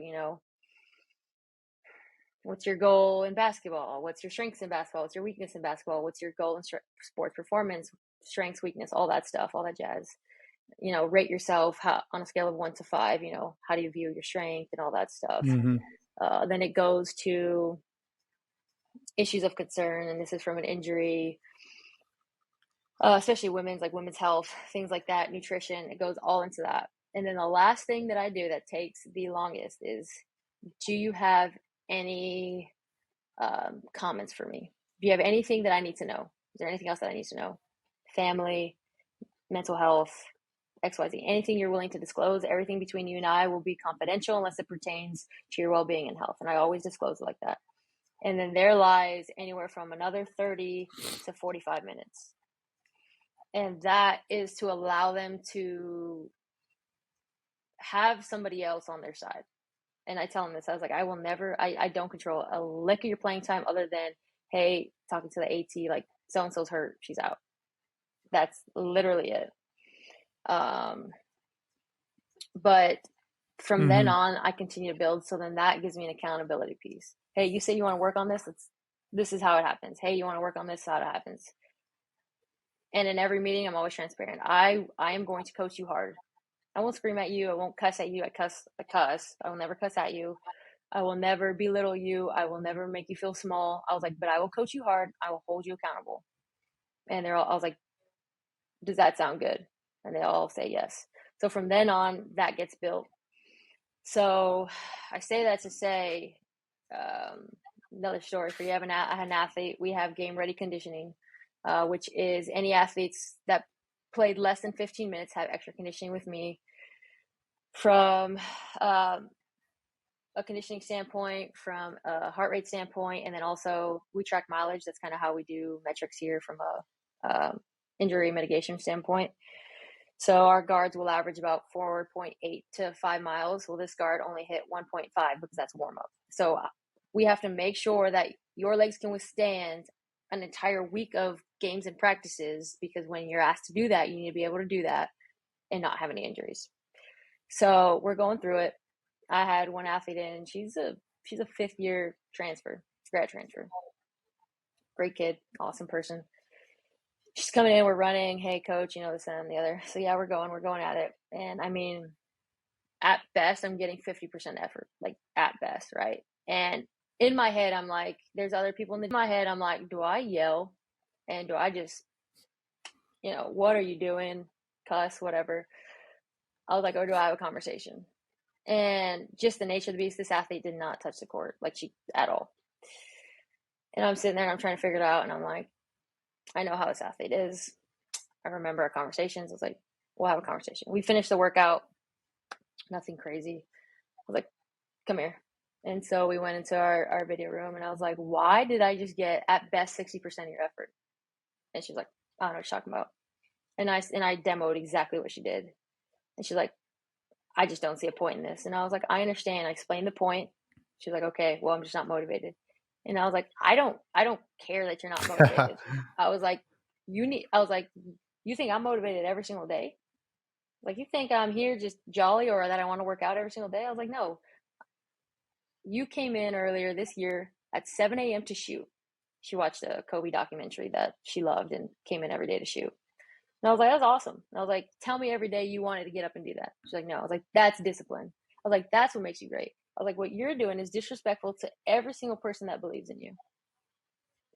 What's your goal in basketball? What's your strengths in basketball? What's your weakness in basketball? What's your goal in sports performance, strengths, weakness, all that stuff, all that jazz. Rate yourself on a scale of 1 to 5. How do you view your strength and all that stuff. Mm-hmm. Then it goes to issues of concern, and this is from an injury, especially women's health, things like that, nutrition. It goes all into that. And then the last thing that I do that takes the longest is, do you have any comments for me? Do you have anything that I need to know? Is there anything else that I need to know? Family, mental health, XYZ, anything you're willing to disclose. Everything between you and I will be confidential unless it pertains to your well-being and health. And I always disclose it like that. And then there lies anywhere from another 30 to 45 minutes. And that is to allow them to have somebody else on their side. And I tell them this, I was like, I will never, I don't control a lick of your playing time other than, hey, talking to the AT, like so-and-so's hurt, she's out. That's literally it. But from then on, I continue to build. So then that gives me an accountability piece. Hey, you say you want to work on this? This is how it happens. Hey, you want to work on this? How it happens. And in every meeting, I'm always transparent. I am going to coach you hard. I won't scream at you. I won't cuss at you. I cuss. I will never cuss at you. I will never belittle you. I will never make you feel small. I was like, but I will coach you hard. I will hold you accountable. And I was like, does that sound good? And they all say yes. So from then on, that gets built. So I say that to say, another story for you. I had an athlete. We have game ready conditioning, which is any athletes that played less than 15 minutes have extra conditioning with me from a conditioning standpoint, from a heart rate standpoint, and then also we track mileage. That's kind of how we do metrics here from a injury mitigation standpoint. So our guards will average about 4.8 to 5 miles. Well, this guard only hit 1.5 because that's warm up. So we have to make sure that your legs can withstand an entire week of games and practices, because when you're asked to do that, you need to be able to do that and not have any injuries. So we're going through it. I had one athlete in, she's a 5th year grad transfer. Great kid, awesome person. She's coming in, we're running, hey coach, this and the other. So yeah, we're going at it. And I mean, at best, I'm getting 50% effort, like at best, right? And in my head, I'm like, there's other people in my head, I'm like, do I yell? And do I just, what are you doing? Cuss, whatever. I was like, or do I have a conversation? And just the nature of the beast, this athlete did not touch the court, at all. And I'm sitting there and I'm trying to figure it out. And I'm like, I know how this athlete is. I remember our conversations. I was like, we'll have a conversation. We finished the workout. Nothing crazy. I was like, come here. And so we went into our video room and I was like, why did I just get at best 60% of your effort? And she's like, I don't know what you're talking about. And I demoed exactly what she did. And she's like, I just don't see a point in this. And I was like, I understand. I explained the point. She's like, okay, well, I'm just not motivated. And I was like, I don't care that you're not motivated. I was like, you think I'm motivated every single day? Like, you think I'm here just jolly or that I want to work out every single day? I was like, no. You came in earlier this year at 7 a.m. to shoot. She watched a Kobe documentary that she loved and came in every day to shoot. And I was like, that's awesome. And I was like, tell me every day you wanted to get up and do that. She's like, no. I was like, that's discipline. I was like, that's what makes you great. I was like, what you're doing is disrespectful to every single person that believes in you.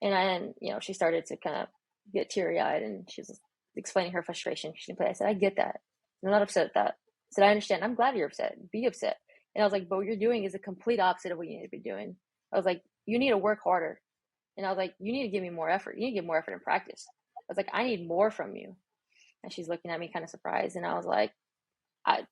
And she started to kind of get teary-eyed and she was explaining her frustration. She didn't play. I said, I get that. I'm not upset at that. I said, I understand. I'm glad you're upset. Be upset. And I was like, but what you're doing is the complete opposite of what you need to be doing. I was like, you need to work harder. And I was like, you need to give me more effort. You need to give more effort in practice. I was like, I need more from you. And she's looking at me kind of surprised. And I was like, I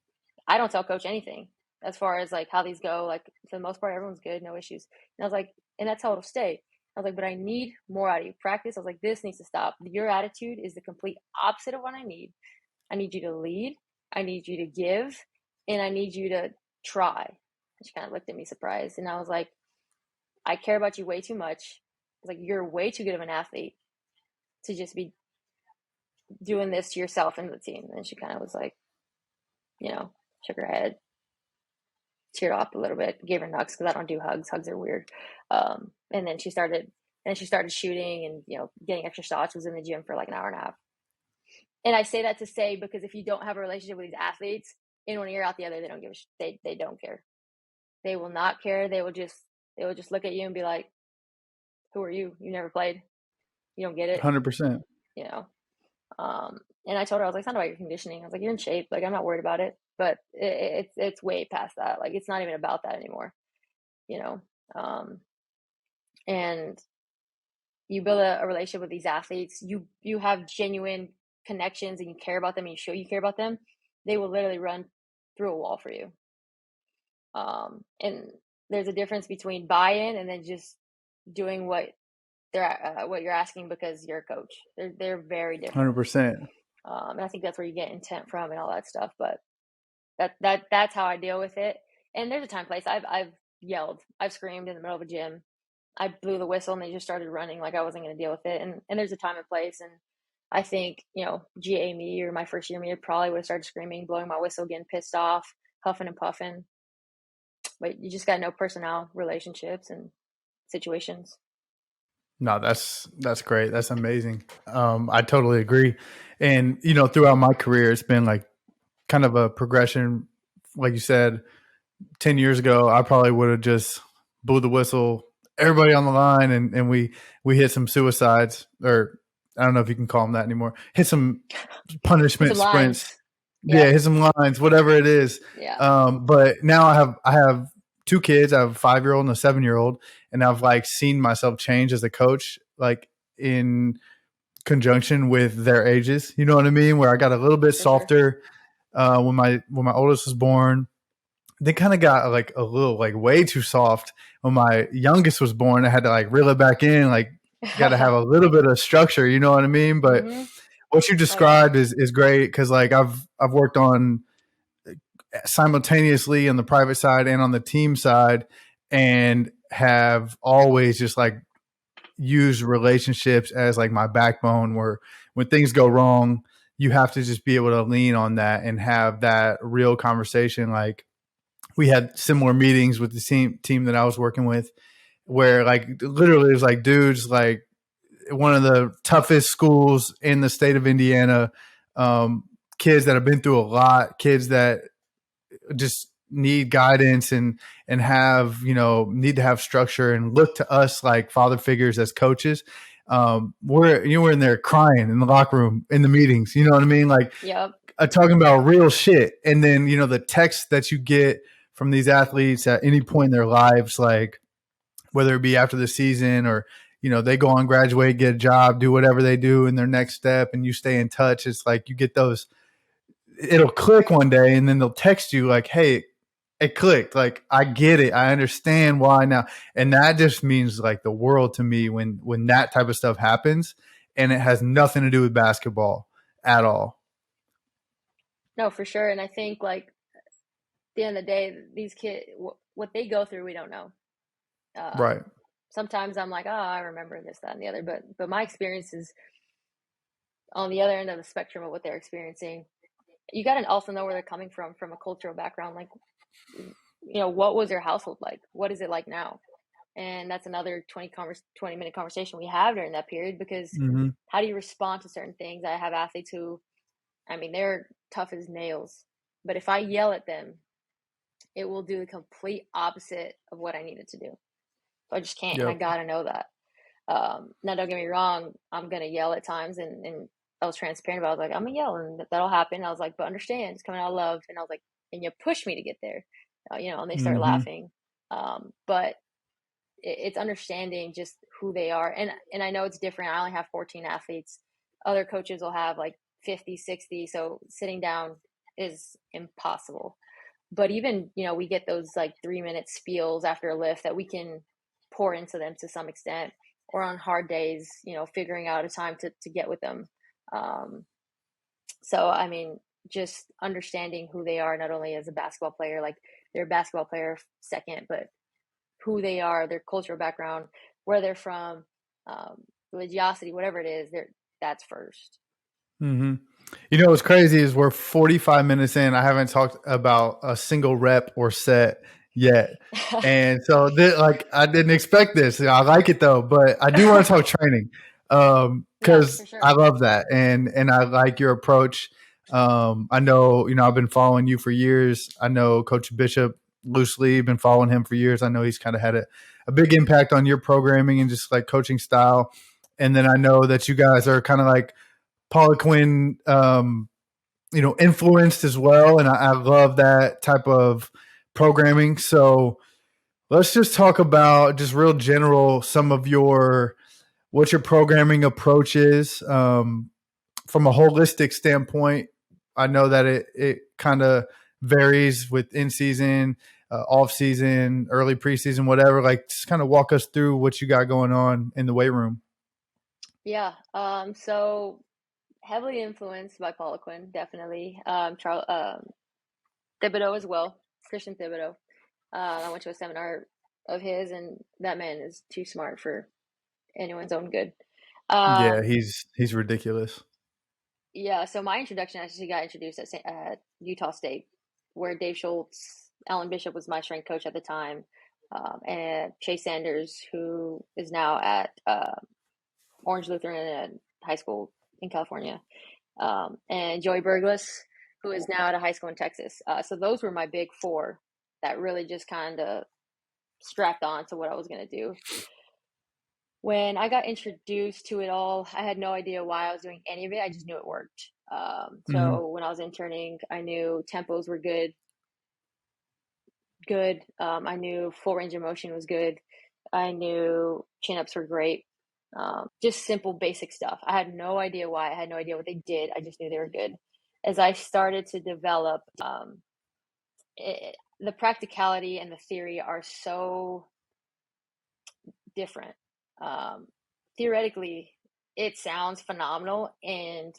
don't tell coach anything as far as like how these go. Like, for the most part, everyone's good, no issues. And I was like, and that's how it'll stay. I was like, but I need more out of you. Practice. I was like, this needs to stop. Your attitude is the complete opposite of what I need. I need you to lead. I need you to give. And I need you to try. And she kind of looked at me surprised. And I was like, I care about you way too much. I was like, you're way too good of an athlete to just be doing this to yourself and the team. And she kind of was like, shook her head, teared off a little bit, gave her nugs because I don't do hugs. Hugs are weird. And then she started shooting and, getting extra shots, was in the gym for like an hour and a half. And I say that to say, because if you don't have a relationship with these athletes, in one ear out the other, they don't give a shit. They don't care. They will not care. They will just look at you and be like, who are you? You never played. You don't get it. 100%. And I told her, I was like, it's not about your conditioning. I was like, you're in shape. Like, I'm not worried about it. But it's way past that. Like, it's not even about that anymore. And you build a relationship with these athletes. You have genuine connections and you care about them and you show you care about them. They will literally run through a wall for you. And there's a difference between buy-in and then just doing what you're asking because you're a coach. They're very different. 100%. And I think that's where you get intent from and all that stuff. But that's how I deal with it. And there's a time place. I've yelled, I've screamed in the middle of a gym. I blew the whistle and they just started running like I wasn't going to deal with it. And there's a time and place. And I think, GA me or my first year me, I probably would have started screaming, blowing my whistle, getting pissed off, huffing and puffing. But you just got to know personnel, relationships, and situations. No, that's great. That's amazing. I totally agree. And throughout my career, it's been like kind of a progression. Like you said, 10 years ago, I probably would have just blew the whistle, everybody on the line, and we hit some suicides, or I don't know if you can call them that anymore. Hit some Hit punishment some sprints. lines. Yeah, Yep. hit some lines, whatever it is. Yeah. But now I have two kids. I have a 5-year-old and a 7-year-old, and I've like seen myself change as a coach, like in conjunction with their ages. You know what I mean? Where I got a little bit For sure. softer when my oldest was born. They kind of got like a little like way too soft when my youngest was born. I had to like reel it back in, like got to have a little bit of structure. You know what I mean? But Mm-hmm. what you Oh yeah. described is great because like I've worked on simultaneously on the private side and on the team side, and have always just like used relationships as like my backbone. Where when things go wrong, you have to just be able to lean on that and have that real conversation. Like we had similar meetings with the team that I was working with, where like literally it was like dudes like one of the toughest schools in the state of Indiana, kids that have been through a lot, kids that just need guidance and have need to have structure and look to us like father figures as coaches. We're in there crying in the locker room in the meetings. You know what I mean? Like Yep. talking about real shit. And then the text that you get from these athletes at any point in their lives, like whether it be after the season or they go on, graduate, get a job, do whatever they do in their next step, and you stay in touch. It's like you get those. It'll click one day, and then they'll text you like, "Hey, it clicked. Like I get it. I understand why now." And that just means like the world to me when that type of stuff happens, and it has nothing to do with basketball at all. No, for sure. And I think like at the end of the day, these kids, what they go through, we don't know. Right. Sometimes I'm like, oh, I remember this, that, and the other. But my experience is on the other end of the spectrum of what they're experiencing. You got to also know where they're coming from a cultural background. Like, what was their household like? What is it like now? And that's another 20-minute conversation we have during that period, because Mm-hmm. how do you respond to certain things? I have athletes who, I mean, they're tough as nails, but if I yell at them, it will do the complete opposite of what I need it to do. So I just can't, and I Yep. gotta know that. Now, don't get me wrong, I'm gonna yell at times, and I was transparent about it. I was like, I'm gonna yell, and that'll happen. I was like, but understand, it's coming out of love. And I was like, and you push me to get there, and they start Mm-hmm. laughing. But it's understanding just who they are. And I know it's different. I only have 14 athletes. Other coaches will have like 50, 60. So sitting down is impossible. But even, we get those like 3-minute spiels after a lift that we can pour into them to some extent, or on hard days, figuring out a time to get with them. Um, so, I mean, just understanding who they are, not only as a basketball player, like they're a basketball player second, but who they are, their cultural background, where they're from, religiosity, whatever it is, that's first. Mm-hmm. What's crazy is we're 45 minutes in. I haven't talked about a single rep or set yet. And so like I didn't expect this. I like it though, but I do want to talk training. Yeah, for Cause I sure. love that. And I like your approach. I know, I've been following you for years. I know Coach Bishop loosely, been following him for years. I know he's kind of had a big impact on your programming and just like coaching style. And then I know that you guys are kind of like Poliquin, influenced as well. And I love that type of programming. So let's just talk about just real general, some of what your programming approach is from a holistic standpoint. I know that it kind of varies with in season, off season, early preseason, whatever. Like just kind of walk us through what you got going on in the weight room. Yeah. So heavily influenced by Paula Quinn, definitely. Charles, Thibodeau as well, Christian Thibodeau. I went to a seminar of his, and that man is too smart for anyone's own good. Yeah, he's ridiculous. Yeah, so my introduction actually got introduced at Utah State, where Dave Schultz, Alan Bishop was my strength coach at the time, and Chase Sanders, who is now at Orange Lutheran High School in California, and Joey Burglas, who is now at a high school in Texas. So those were my big four that really just kind of strapped on to what I was going to do. When I got introduced to it all, I had no idea why I was doing any of it. I just knew it worked. So when I was interning, I knew tempos were good. I knew full range of motion was good. I knew chin-ups were great. Just simple, basic stuff. I had no idea why. I had no idea what they did. I just knew they were good. As I started to develop, the practicality and the theory are so different. Theoretically, it sounds phenomenal, and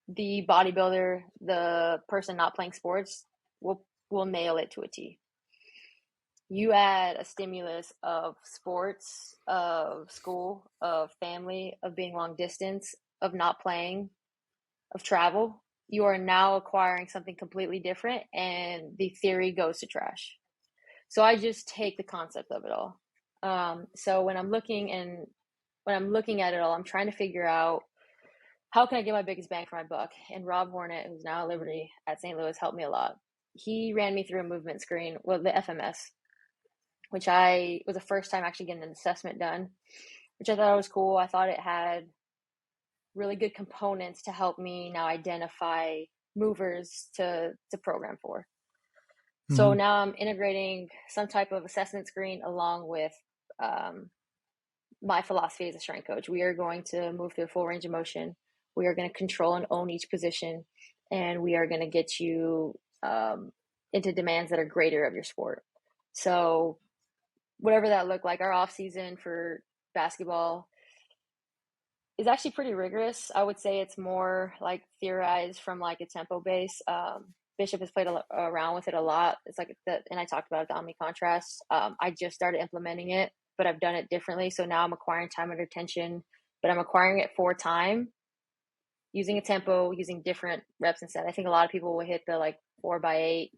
the bodybuilder, the person not playing sports, will nail it to a T. You add a stimulus of sports, of school, of family, of being long distance, of not playing, of travel, you are now acquiring something completely different, and the theory goes to trash. So I just take the concept of it all. So when I'm looking at it all, I'm trying to figure out how can I get my biggest bang for my buck. And Rob Hornet, who's now at Liberty at St. Louis, helped me a lot. He ran me through a movement screen, well, the FMS, which I was the first time actually getting an assessment done, which I thought was cool. I thought it had really good components to help me now identify movers to program for. So now I'm integrating some type of assessment screen along with my philosophy as a strength coach. We are going to move through a full range of motion. We are going to control and own each position, and we are going to get you into demands that are greater of your sport. So whatever that looked like, our off season for basketball is actually pretty rigorous. I would say it's more like theorized from like a tempo base. Bishop has played around with it a lot. It's like that, and I talked about the omni contrast. I just started implementing it, but I've done it differently. So now I'm acquiring time under tension, but I'm acquiring it for time, using a tempo, using different reps instead. I think a lot of people will hit the like 4x8,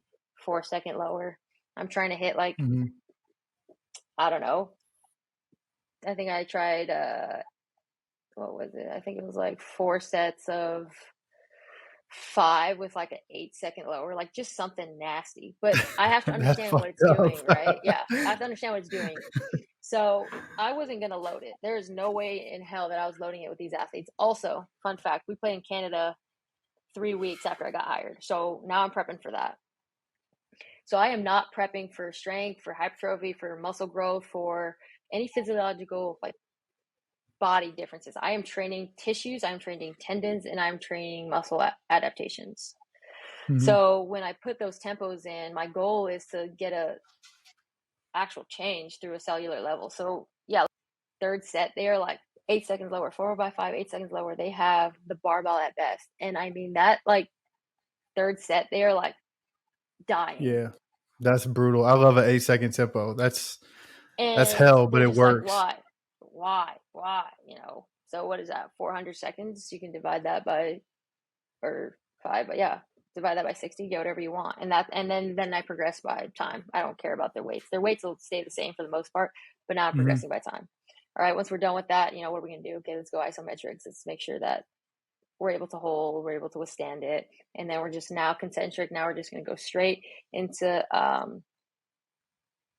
4-second lower. I'm trying to hit like, I don't know. I think I tried, what was it? I think it was like 4 sets of 5 with like an 8-second lower, like just something nasty. But I have to That's understand what fucked it's doing, up. right? Yeah, I have to understand what it's doing. So I wasn't going to load it. There is no way in hell that I was loading it with these athletes. Also, fun fact, we played in Canada 3 weeks after I got hired. So now I'm prepping for that. So I am not prepping for strength, for hypertrophy, for muscle growth, for any physiological like body differences. I am training tissues, I'm training tendons, and I'm training muscle adaptations. So when I put those tempos in, my goal is to get a actual change through a cellular level. So yeah, third set, they are like 8 seconds lower, 4x5, 8 seconds lower. They have the barbell at best. And I mean that like third set, they are like dying. Yeah, that's brutal. I love an 8-second tempo. That's And hell, but they're it just like, works. why, you know? So what is that? 400 seconds. You can divide that by, or 5, but yeah, divide that by 60, get whatever you want. And then I progress by time. I don't care about their weights. Their weights will stay the same for the most part, but now I'm progressing by time. All right, once we're done with that, what are we going to do? Okay, let's go isometrics. Let's make sure that we're able to hold, we're able to withstand it. And then we're just now concentric. Now we're just going to go straight into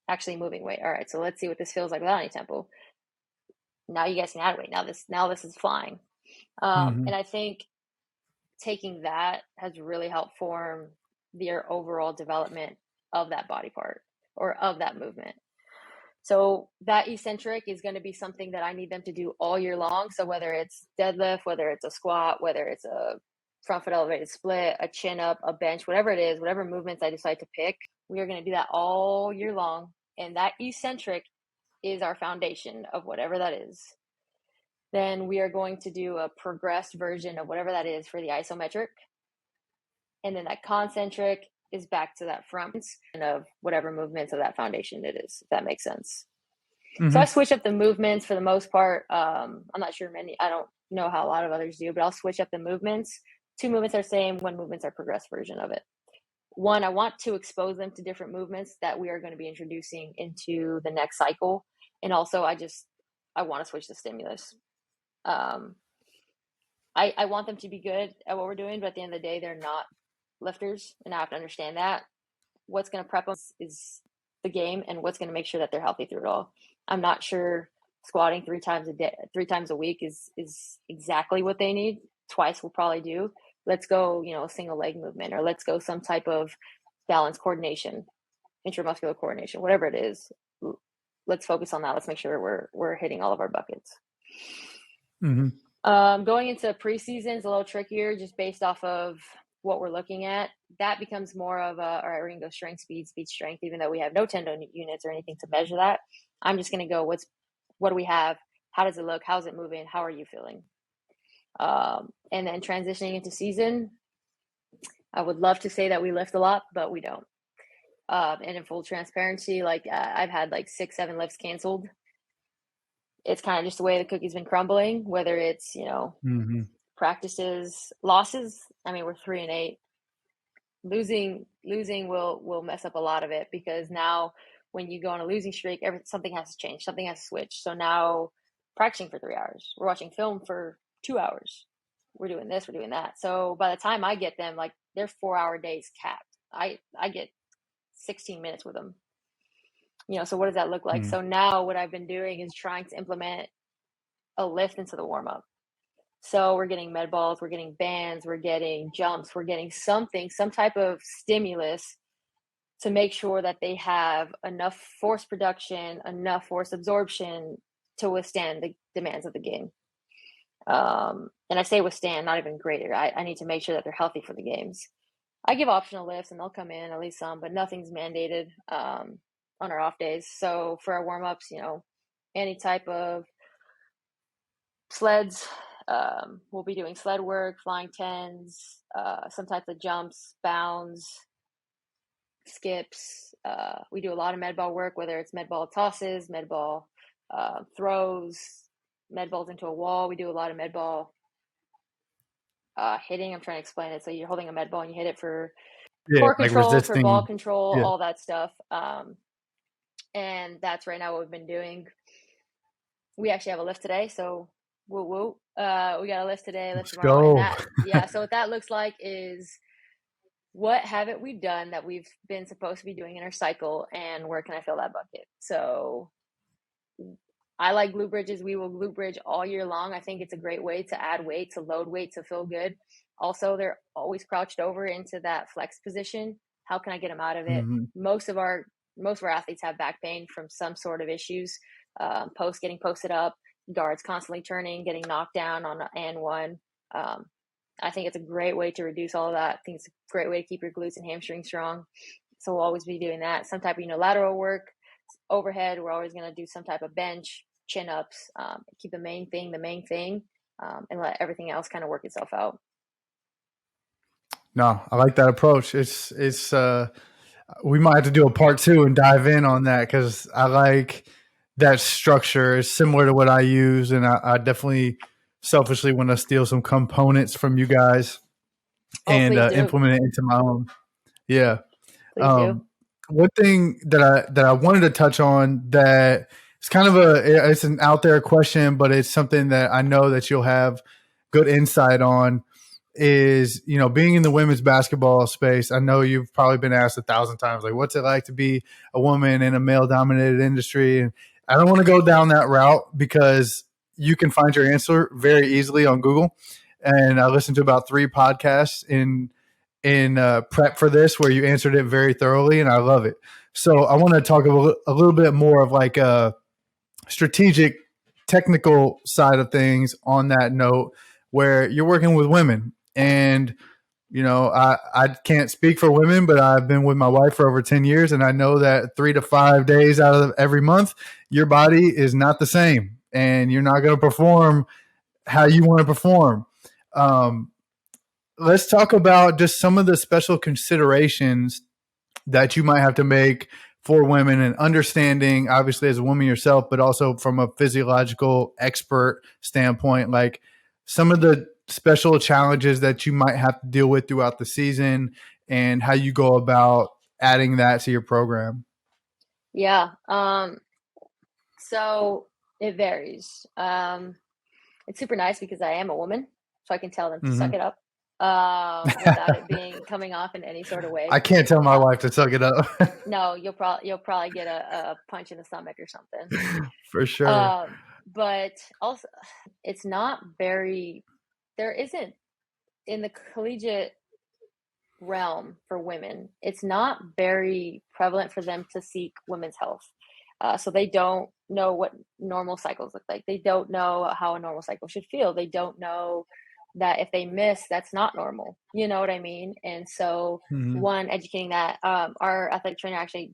actually moving weight. All right, so let's see what this feels like without any tempo. Now you guys can add weight. Now this is flying. And I think taking that has really helped form their overall development of that body part or of that movement. So that eccentric is going to be something that I need them to do all year long. So whether it's deadlift, whether it's a squat, whether it's a front foot elevated split, a chin up, a bench, whatever it is, whatever movements I decide to pick, we are going to do that all year long. And that eccentric is our foundation of whatever that is. Then we are going to do a progressed version of whatever that is for the isometric. And then that concentric is back to that front and of whatever movements of that foundation it is, if that makes sense. So I switch up the movements for the most part. I'm not sure I don't know how a lot of others do, but I'll switch up the movements. 2 movements are the same, 1 movement's our progressed version of it. 1, I want to expose them to different movements that we are going to be introducing into the next cycle. And also I want to switch the stimulus. I want them to be good at what we're doing, but at the end of the day, they're not lifters, and I have to understand that. What's going to prep them is the game, and what's going to make sure that they're healthy through it all. I'm not sure squatting 3 times a week is exactly what they need. Twice we'll probably do. Let's go, a single leg movement, or let's go some type of balance coordination, intramuscular coordination, whatever it is. Let's focus on that. Let's make sure we're hitting all of our buckets. Going into preseason is a little trickier, just based off of what we're looking at. That becomes more of all right, we're going to go strength, speed, strength, even though we have no tendon units or anything to measure that. I'm just going to go, what do we have? How does it look? How's it moving? How are you feeling? And then transitioning into season, I would love to say that we lift a lot, but we don't. And in full transparency, I've had 6-7 lifts canceled. It's kind of just the way the cookie's been crumbling, whether it's, practices, losses. I mean, we're 3-8. Losing will mess up a lot of it, because now when you go on a losing streak, something has to change, something has to switch. So now practicing for 3 hours, we're watching film for 2 hours, we're doing this, we're doing that. So by the time I get them, they're 4-hour days capped. I get 16 minutes with them. So what does that look like? So now what I've been doing is trying to implement a lift into the warm up. So we're getting med balls, we're getting bands, we're getting jumps, we're getting some type of stimulus to make sure that they have enough force production, enough force absorption to withstand the demands of the game. And I say withstand, not even greater. I need to make sure that they're healthy for the games. I give optional lifts, and they'll come in, at least some, but nothing's mandated on our off days. So for our warm-ups, any type of sleds, we'll be doing sled work, flying tens, some types of jumps, bounds, skips. We do a lot of med ball work, whether it's med ball tosses, med ball throws, med balls into a wall. We do a lot of med ball hitting. I'm trying to explain it. So you're holding a med ball and you hit it for core control, for ball control, all that stuff. And that's right now what we've been doing. We actually have a lift today, so woo woo. We got a lift today, lift tomorrow. And so what that looks like is, what haven't we done that we've been supposed to be doing in our cycle, and where can I fill that bucket? So I like glute bridges. We will glute bridge all year long. I think it's a great way to add weight, to load weight, to feel good. Also, they're always crouched over into that flex position. How can I get them out of it? Most of our athletes have back pain from some sort of issues. Getting posted up, guards constantly turning, getting knocked down on and one. I think it's a great way to reduce all of that. I think it's a great way to keep your glutes and hamstrings strong. So we'll always be doing that. Some type of unilateral work, overhead. We're always going to do some type of bench, chin ups. Keep the main thing, and let everything else kind of work itself out. No, I like that approach. It's we might have to do a part 2 and dive in on that, because I like that structure. Is similar to what I use, and I definitely selfishly want to steal some components from you guys and implement it into my own. Yeah. Please do. One thing that I wanted to touch on, that it's kind of it's an out there question, but it's something that I know that you'll have good insight on, is, being in the women's basketball space. I know you've probably been asked 1,000 times, what's it like to be a woman in a male dominated industry? And I don't want to go down that route, because you can find your answer very easily on Google. And I listened to about 3 podcasts in prep for this where you answered it very thoroughly, and I love it. So I want to talk a little bit more of a strategic, technical side of things on that note, where you're working with women. And, I can't speak for women, but I've been with my wife for over 10 years, and I know that 3 to 5 days out of every month, your body is not the same, and you're not going to perform how you want to perform. let's talk about just some of the special considerations that you might have to make for women and understanding, obviously, as a woman yourself, but also from a physiological expert standpoint, like some of the special challenges that you might have to deal with throughout the season and how you go about adding that to your program. Yeah. So it varies. It's super nice because I am a woman, so I can tell them to suck Mm-hmm. it up without it being coming off in any sort of way. I can't tell my wife to suck it up. No, you'll probably get a punch in the stomach or something. For sure. Um, but also, it's not very. There isn't in the collegiate realm for women. It's not very prevalent for them to seek women's health. So they don't know what normal cycles look like. They don't know how a normal cycle should feel. They don't know that if they miss, that's not normal. You know what I mean? And so, Mm-hmm. one, educating that. Our athletic trainer actually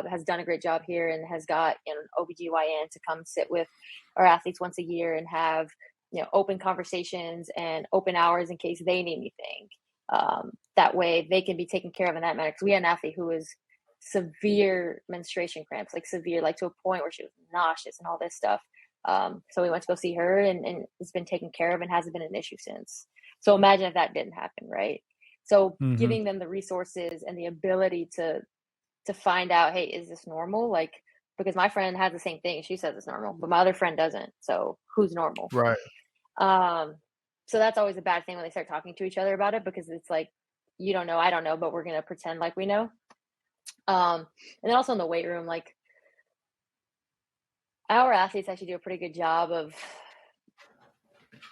has done a great job here, and has got an OBGYN to come sit with our athletes once a year and have open conversations and open hours in case they need anything. That way they can be taken care of in that manner. Because we had an athlete who was severe menstruation cramps, like severe, like to a point where she was nauseous and all this stuff. So we went to go see her, and it's been taken care of and hasn't been an issue since. So imagine if that didn't happen, right? So Mm-hmm. giving them the resources and the ability to find out, hey, is this normal? Like, because my friend has the same thing, she says it's normal, but my other friend doesn't. So who's normal? Right. So that's always a bad thing when they start talking to each other about it, because it's like, you don't know, I don't know, but we're gonna pretend like we know. And then also in the weight room, like, our athletes actually do a pretty good job of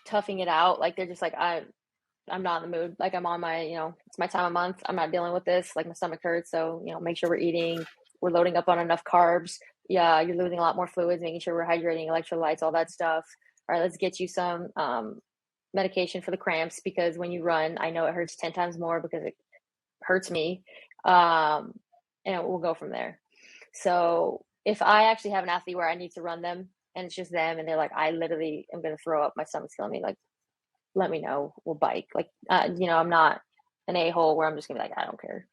toughing it out. Like, they're just like, I'm not in the mood. Like, I'm on my, it's my time of month. I'm not dealing with this. Like, my stomach hurts. So, make sure we're eating. We're loading up on enough carbs. Yeah, you're losing a lot more fluids, making sure we're hydrating, electrolytes, all that stuff. All right, let's get you some medication for the cramps, because when you run, I know it hurts 10 times more because it hurts me. And we'll go from there. So if I actually have an athlete where I need to run them and it's just them and they're like, I literally am going to throw up, my stomach's killing me, like, let me know, we'll bike. Like, I'm not an a-hole where I'm just gonna be like, I don't care.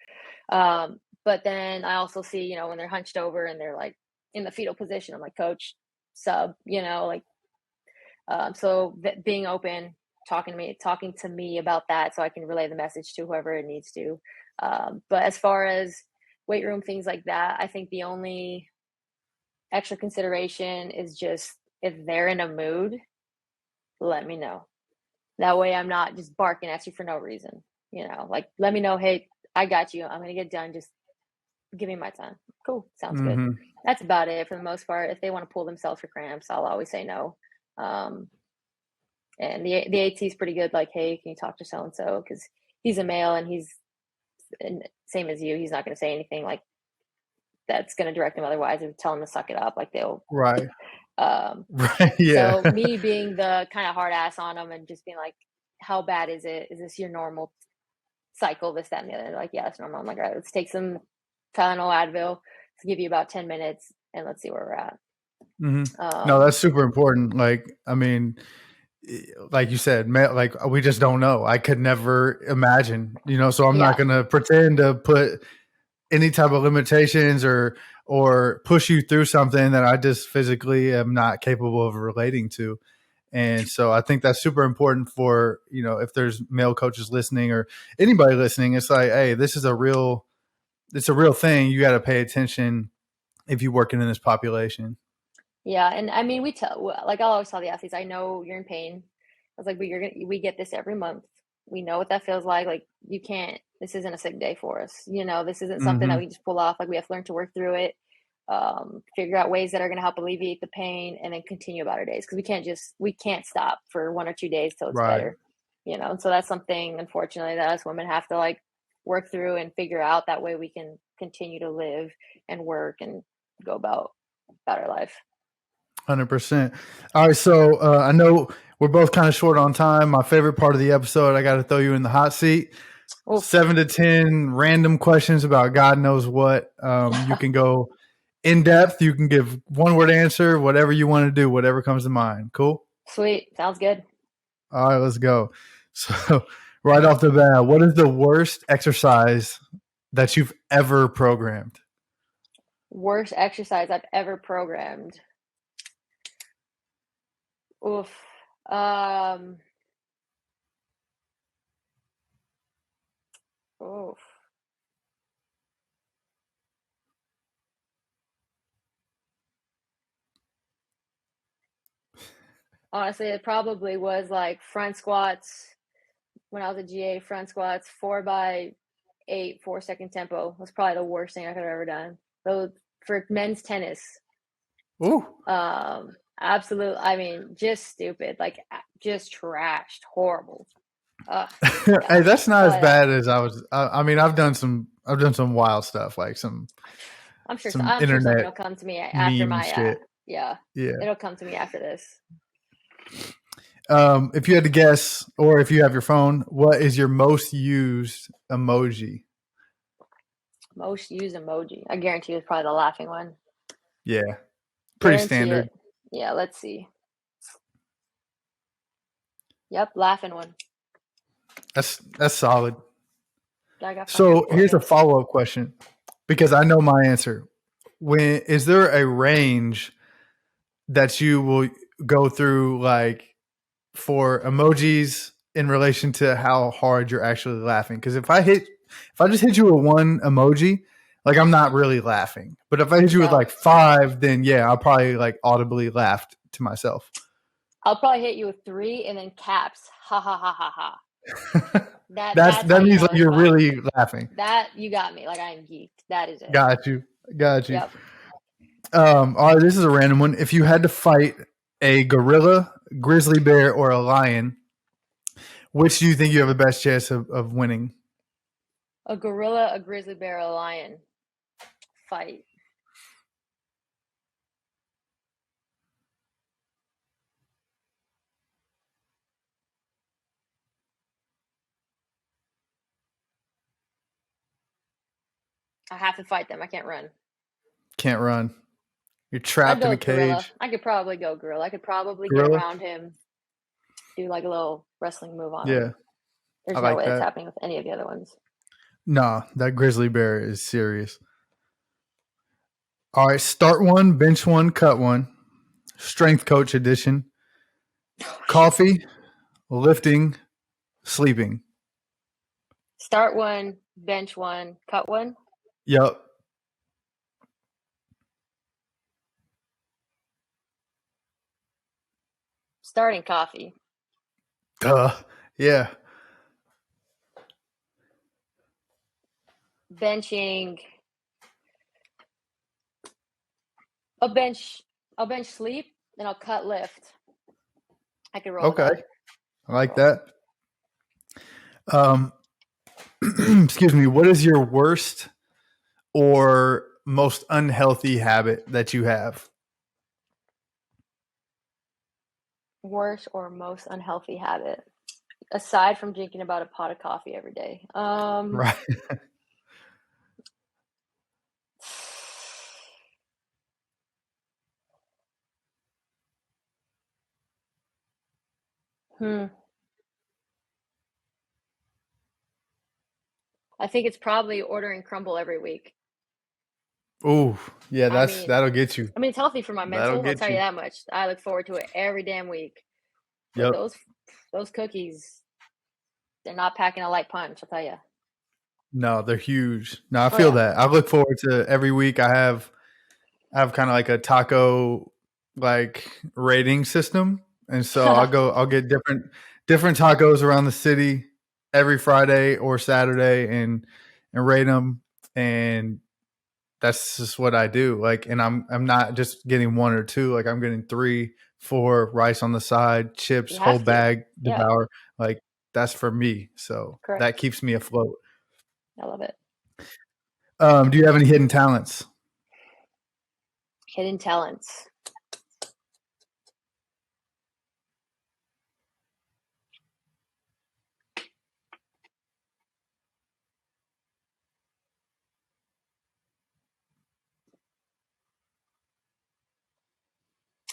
But then I also see, when they're hunched over and they're like in the fetal position, I'm like, coach, sub, like, so being open, talking to me about that, so I can relay the message to whoever it needs to. But as far as weight room, things like that, I think the only extra consideration is just, if they're in a mood, let me know. That way I'm not just barking at you for no reason. Like, let me know, hey, I got you. I'm going to get done. Just give me my time. Cool. Sounds good. Mm-hmm. That's about it for the most part. If they want to pull themselves for cramps, I'll always say no. And the AT is pretty good. Like, hey, can you talk to so-and-so? Because he's a male and he's same as you. He's not going to say anything like that's going to direct them otherwise, or tell them to suck it up. Like, they'll. Right. Right. Yeah. So me being the kind of hard ass on them and just being like, how bad is it? Is this your normal cycle? This, that, and the other. They're like, yeah, it's normal. I'm like, all right, let's take some Tylenol, Advil to give you about 10 minutes and let's see where we're at. Mm-hmm. No, that's super important. Like, I mean, like you said, like, we just don't know. I could never imagine, so I'm not going to pretend to put any type of limitations or push you through something that I just physically am not capable of relating to. And so I think that's super important for, if there's male coaches listening or anybody listening, it's like, hey, it's a real thing. You got to pay attention if you're working in this population. Yeah. And I mean, I'll always tell the athletes, I know you're in pain. I was like, but we get this every month. We know what that feels like. Like, this isn't a sick day for us. This isn't something that we just pull off. Like, we have to learn to work through it, figure out ways that are going to help alleviate the pain, and then continue about our days. Because we can't stop for 1 or 2 days till it's better, And so that's something, unfortunately, that us women have to like work through and figure out. That way we can continue to live and work and go about our life. 100%. All right. So I know we're both kind of short on time. My favorite part of the episode, I got to throw you in the hot seat. Oof. 7 to 10 random questions about God knows what. You can go in depth. You can give one word answer, whatever you want to do, whatever comes to mind. Cool. Sweet. Sounds good. All right, let's go. So Right off the bat, what is the worst exercise that you've ever programmed? Worst exercise I've ever programmed. Oof. Um, oof. Honestly, it probably was like front squats when I was a GA. Front squats 4x8, 4 second tempo was probably the worst thing I could have ever done. So for men's tennis, Ooh. absolute. I mean, just stupid. Like just trashed, horrible. Hey, Yeah, that's not as probably that. bad as I was. I mean, I've done some wild stuff, like some I'm sure something internet will come to me after meme my shit. yeah. Yeah. It'll come to me after this. If you had to guess, or if you have your phone, what is your most used emoji? Most used emoji. I guarantee it's probably the laughing one. Yeah, pretty Guarantee standard. it. Yeah, let's see. Yep, laughing one. That's solid. I got fucking So here's a forehead. follow up question, because I know my answer. When is there a range that you will go through, like for emojis in relation to how hard you're actually laughing? Because if I just hit you with one emoji, like I'm not really laughing. But if I hit you with No, like five, then yeah, I'll probably like audibly laugh to myself. I'll probably hit you with 3 and then caps. Ha ha ha ha ha. That's how That you means know like it's you're funny. really laughing. That you got me. Like I'm geeked. That is it. Got you. Got you. Yep. All right, this is a random one. If you had to fight a gorilla, grizzly bear, or a lion, which do you think you have the best chance of winning? A gorilla, a grizzly bear, a lion fight. I have to fight them. I can't run. Can't run. You're I'd trapped go in a with gorilla. cage. I could probably go gorilla. I could probably get Gorilla? around him, do like a little wrestling move on him. Yeah, I There's no like way that's that. happening with any of the other ones. Nah, that grizzly bear is serious. All right, start one, bench one, cut one. Strength coach edition. Coffee, lifting, sleeping. Start one, bench one, cut one. Yep. Starting coffee. Duh. Yeah. Benching. I'll bench. I'll bench sleep, then I'll cut lift. I could roll with Okay. that. I like that. Excuse me. What is your worst or most unhealthy habit that you have? Worst or most unhealthy habit, aside from drinking about a pot of coffee every day. Right. Hmm. I think it's probably ordering crumble every week. Ooh, yeah, I mean, that'll get you. it's healthy for my That'll mental. I'll get tell you you. that much. I look forward to it every damn week. But Yep. those cookies, they're not packing a light punch. I'll tell you. No, they're huge. No, I Oh feel yeah. that. I look forward to every week. I have kind of like a taco like rating system, and so I'll get different tacos around the city every Friday or Saturday and rate them, and that's just what I do. Like, and I'm not just getting one or two. Like, I'm getting three, four, rice on the side, chips, You whole have to. bag, Yeah. devour. Like, that's for me. So that Correct. keeps me afloat. I love it. Do you have any hidden talents? Hidden talents.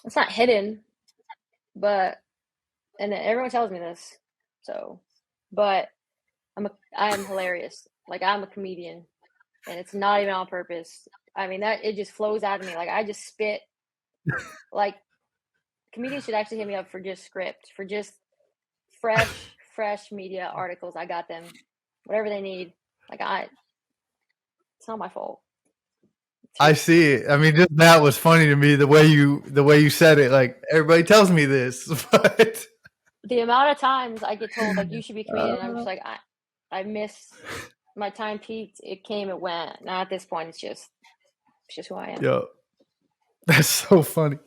It's not hidden, but and everyone tells me this. So, but I'm hilarious. Like, I'm a comedian, and it's not even on purpose. I mean, that it just flows out of me. Like, I just spit. Like, comedians should actually hit me up for just script, for just fresh media articles. I got them, whatever they need. Like, it's not my fault. I see it. I mean, just that was funny to me, the way you said it. Like, everybody tells me this, but The amount of times I get told, like, you should be a comedian, and I'm just like, I miss my time peaked. It came, it went. Now at this point, it's just who I am. yo, that's so funny.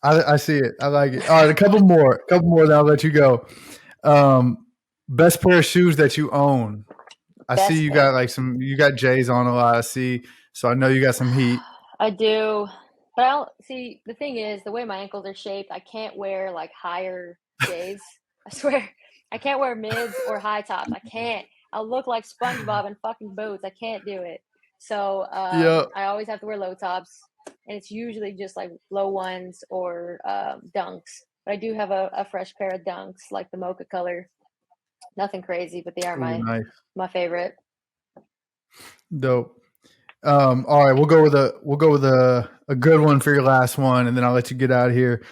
I see it. I like it. All right, a couple more, then I'll let you go. Best pair of shoes that you own. I Best see you pair. got like you got J's on a lot. I see, so I know you got some heat. I do, but I don't see. The thing is, the way my ankles are shaped, I can't wear like higher J's. I swear, I can't wear mids or high tops. I can't. I'll look like SpongeBob in fucking boots. I can't do it. So Yeah. I always have to wear low tops, and it's usually just like low ones or dunks. But I do have a fresh pair of dunks, like the mocha color. Nothing crazy, but they are Ooh, nice. my favorite. Dope. All right, we'll go with a good one for your last one, and then I'll let you get out of here.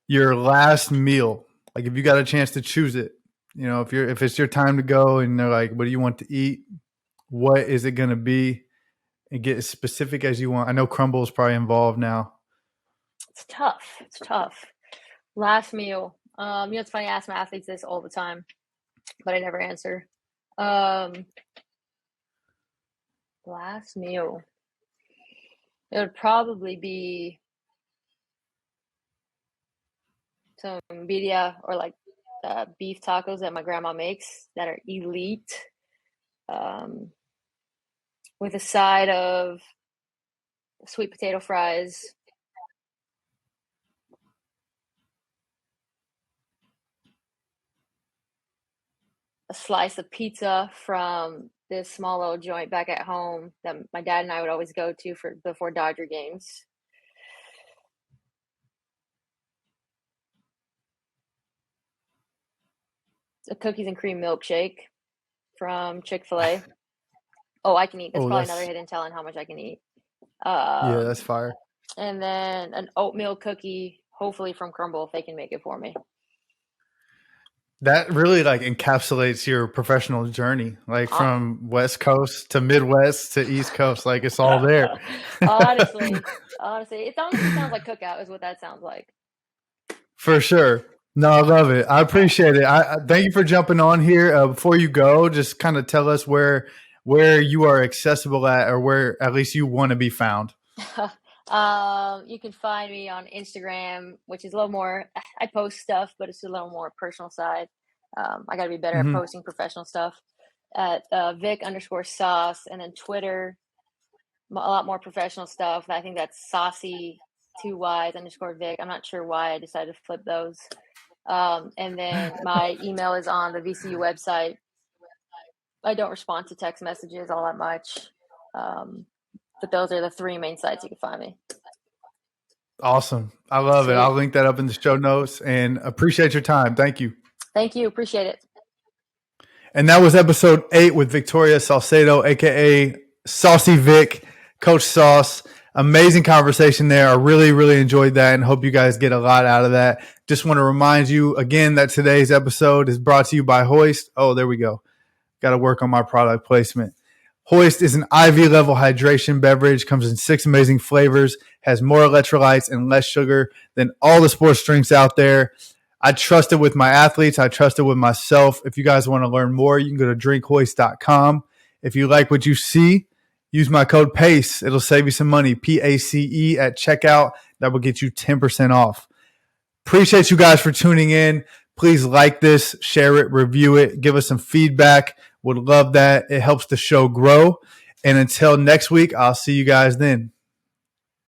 Your last meal, like if you got a chance to choose it, you know, if it's your time to go, and they're like, "What do you want to eat? What is it going to be?" And get as specific as you want. I know crumble is probably involved now. It's tough. It's tough. Last meal. It's funny. I ask my athletes this all the time, but I never answer. Last meal. It would probably be some birria or like beef tacos that my grandma makes that are elite, with a side of sweet potato fries, a slice of pizza from this small little joint back at home that my dad and I would always go to before Dodger games. A cookies and cream milkshake from Chick-fil-A. Oh, I can eat. That's probably another hidden talent, how much I can eat. Yeah, that's fire. And then an oatmeal cookie, hopefully from Crumble if they can make it for me. That really like encapsulates your professional journey, like from West Coast to Midwest to East Coast. Like it's all there. honestly, it honestly sounds like cookout is what that sounds like. For sure. No, I love it. I appreciate it. I thank you for jumping on here. Before you go, just kind of tell us where you are accessible at, or where at least you want to be found. You can find me on Instagram, which is a little more, I post stuff, but it's a little more personal side. I got to be better at posting professional stuff at Vic_sauce, and then Twitter, a lot more professional stuff. I think that's Saucy, 2 Ys _Vic. I'm not sure why I decided to flip those. And then my email is on the VCU website. I don't respond to text messages all that much. But those are the 3 main sites you can find me. Awesome. I love it. I'll link that up in the show notes, and appreciate your time. Thank you. Thank you. Appreciate it. And that was episode 8 with Victoria Saucedo, aka Saucy Vic, Coach Sauce. Amazing conversation there. I really, really enjoyed that, and hope you guys get a lot out of that. Just want to remind you again that today's episode is brought to you by Hoist. Oh, there we go. Got to work on my product placement. Hoist is an IV level hydration beverage, comes in 6 amazing flavors, has more electrolytes and less sugar than all the sports drinks out there. I trust it with my athletes. I trust it with myself. If you guys want to learn more, you can go to drinkhoist.com. If you like what you see, use my code PACE. It'll save you some money, PACE, at checkout. That will get you 10% off. Appreciate you guys for tuning in. Please like this, share it, review it, give us some feedback. Would love that. It helps the show grow. And until next week, I'll see you guys then.